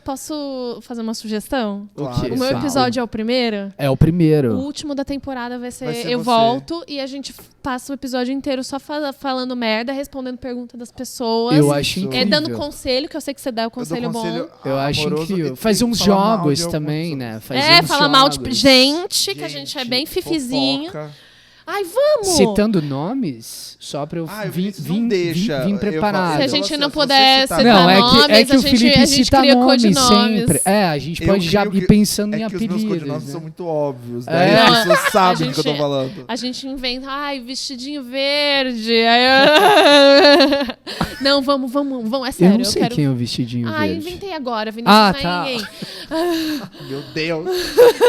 Posso fazer uma sugestão? Claro. quê? O meu Fala. episódio é o primeiro. É o O primeiro. último da temporada vai ser, Vai ser eu você. volto e a gente passa o episódio inteiro só falando merda, respondendo perguntas das pessoas. Eu acho Isso. incrível. Dando conselho, que eu sei que você dá o conselho bom. Eu acho amoroso incrível. e Faz uns falar mal jogos de alguns também, outros. né? Faz uns Fala mal de jogos. gente, que a gente é bem fifizinho. fofoca. Ai, vamos! Citando nomes, só pra eu Ah, o vir, Vinícius não deixa. vir eu preparado. Se a falo, gente você- não se você puder citar citar Não, nomes, é que o a gente Felipe cita cria nome codinomes. sempre. A gente Eu pode já crio ir que- pensando em É que os meus apelidos. codinomes Né? são muito óbvios. É. Daí as pessoas A sabem do que eu tô gente- falando. A gente inventa, ai, vestidinho verde. Aí não, vamos, é sério. Eu não sei quero... quem é o vestidinho Ai, verde. inventei agora, Vinícius, Ah, não é tá. ninguém. Meu Deus.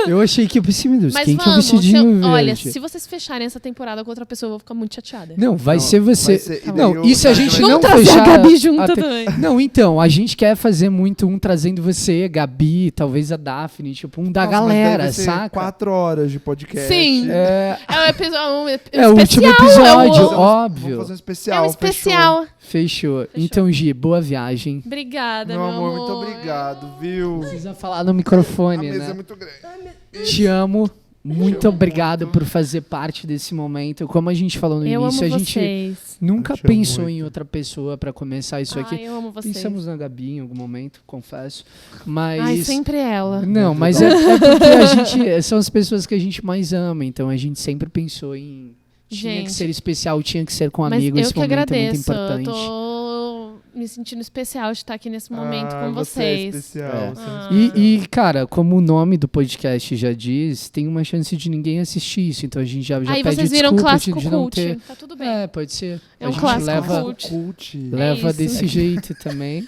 Eu achei que eu pensei, meu Deus, Mas quem que é o vamos, vestidinho verde? olha, se vocês fecharem essa temporada com outra pessoa, eu vou ficar muito chateada. Não, vai Não, ser você. vai ser- e daí Não, eu- e se a Vamos gente não trazer fechar... a Gabi junto até- também. Não, então, a gente quer fazer muito um trazendo você, Gabi, talvez a Daphne, tipo, um da Nossa, mas daí galera, vai ser saca? 4 horas de podcast. Sim. É, É o episódio é o último especial, episódio, é o- óbvio. Vamos fazer um É especial. um especial. Fechou. Então, Gi, boa viagem. Obrigada, Meu meu amor, muito obrigado, viu? Precisa falar no A microfone, mesa é né? muito grande. Te amo. Muito obrigado por fazer parte desse momento. Como a gente falou no Eu amo início, a gente vocês. nunca Eu te amo pensou muito. em outra pessoa pra começar isso aqui. Ai, eu amo vocês. Pensamos na Gabi em algum momento, confesso. Mas. Ai, sempre ela. Não, mas é porque a gente. São as pessoas que a gente mais ama, então a gente sempre pensou em. Tinha que Gente, ser especial, tinha que ser com Mas amigos. eu Esse que momento é agradeço. muito Eu importante. tô me sentindo especial de estar aqui nesse momento com Você é vocês. especial. É. você é Ah. especial. E, cara, como o nome do podcast já diz, tem uma chance de ninguém assistir isso. Então a gente já Aí pede vocês viram desculpa clássico de não cult. ter. Tá tudo bem. É, pode ser. É a um gente clássico leva, cult. Cult. leva É isso. desse jeito também.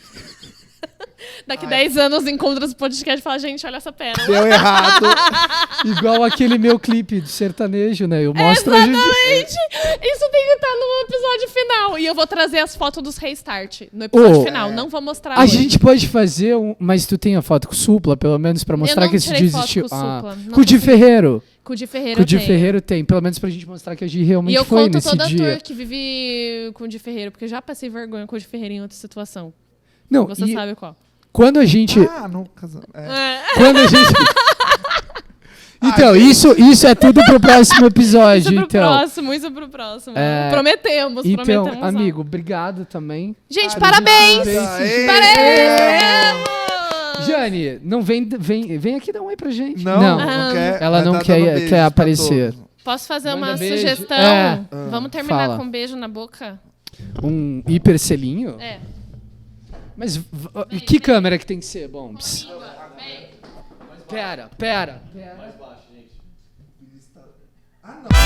Daqui 10 anos encontra esse podcast e fala, gente, olha essa perna. Deu errado. Igual aquele meu clipe do sertanejo, né? Eu mostro a gente. Exatamente! Isso tem que estar no episódio final. E eu vou trazer as fotos dos restart no episódio Ô, final. Não vou mostrar A hoje. gente pode fazer um. Mas tu tem a foto com Supla, pelo menos, pra mostrar não que esse tirei dia foto existiu. com o Supla, não Com o Di consegui. Ferreiro. Com o Di Ferreira Com o Di eu tenho. Ferreiro tem. Pelo menos pra gente mostrar que a Gi E realmente eu foi conto nesse toda dia. ator que vive com o Di Ferreiro, porque eu já passei vergonha com o Di Ferreiro em outra situação. Não, Você e sabe qual. quando a gente. Ah, no casamento. Quando a gente. Então, isso é tudo pro próximo episódio. Isso pro então. próximo, isso pro próximo. É, Prometemos, Então, prometemos. amigo, obrigado também. Gente, Ah, parabéns! Aê! Parabéns! Jane, não vem aqui dar um oi pra gente. Não, Não. não quer. Ela Vai não tá quer- dando beijo quer pra aparecer. todos. Posso fazer Manda uma beijo. sugestão? É. Vamos terminar Fala. com um beijo na boca? Um hiperselinho? É. Mas que câmera que tem que ser, Bombs? Pera. Ah, não.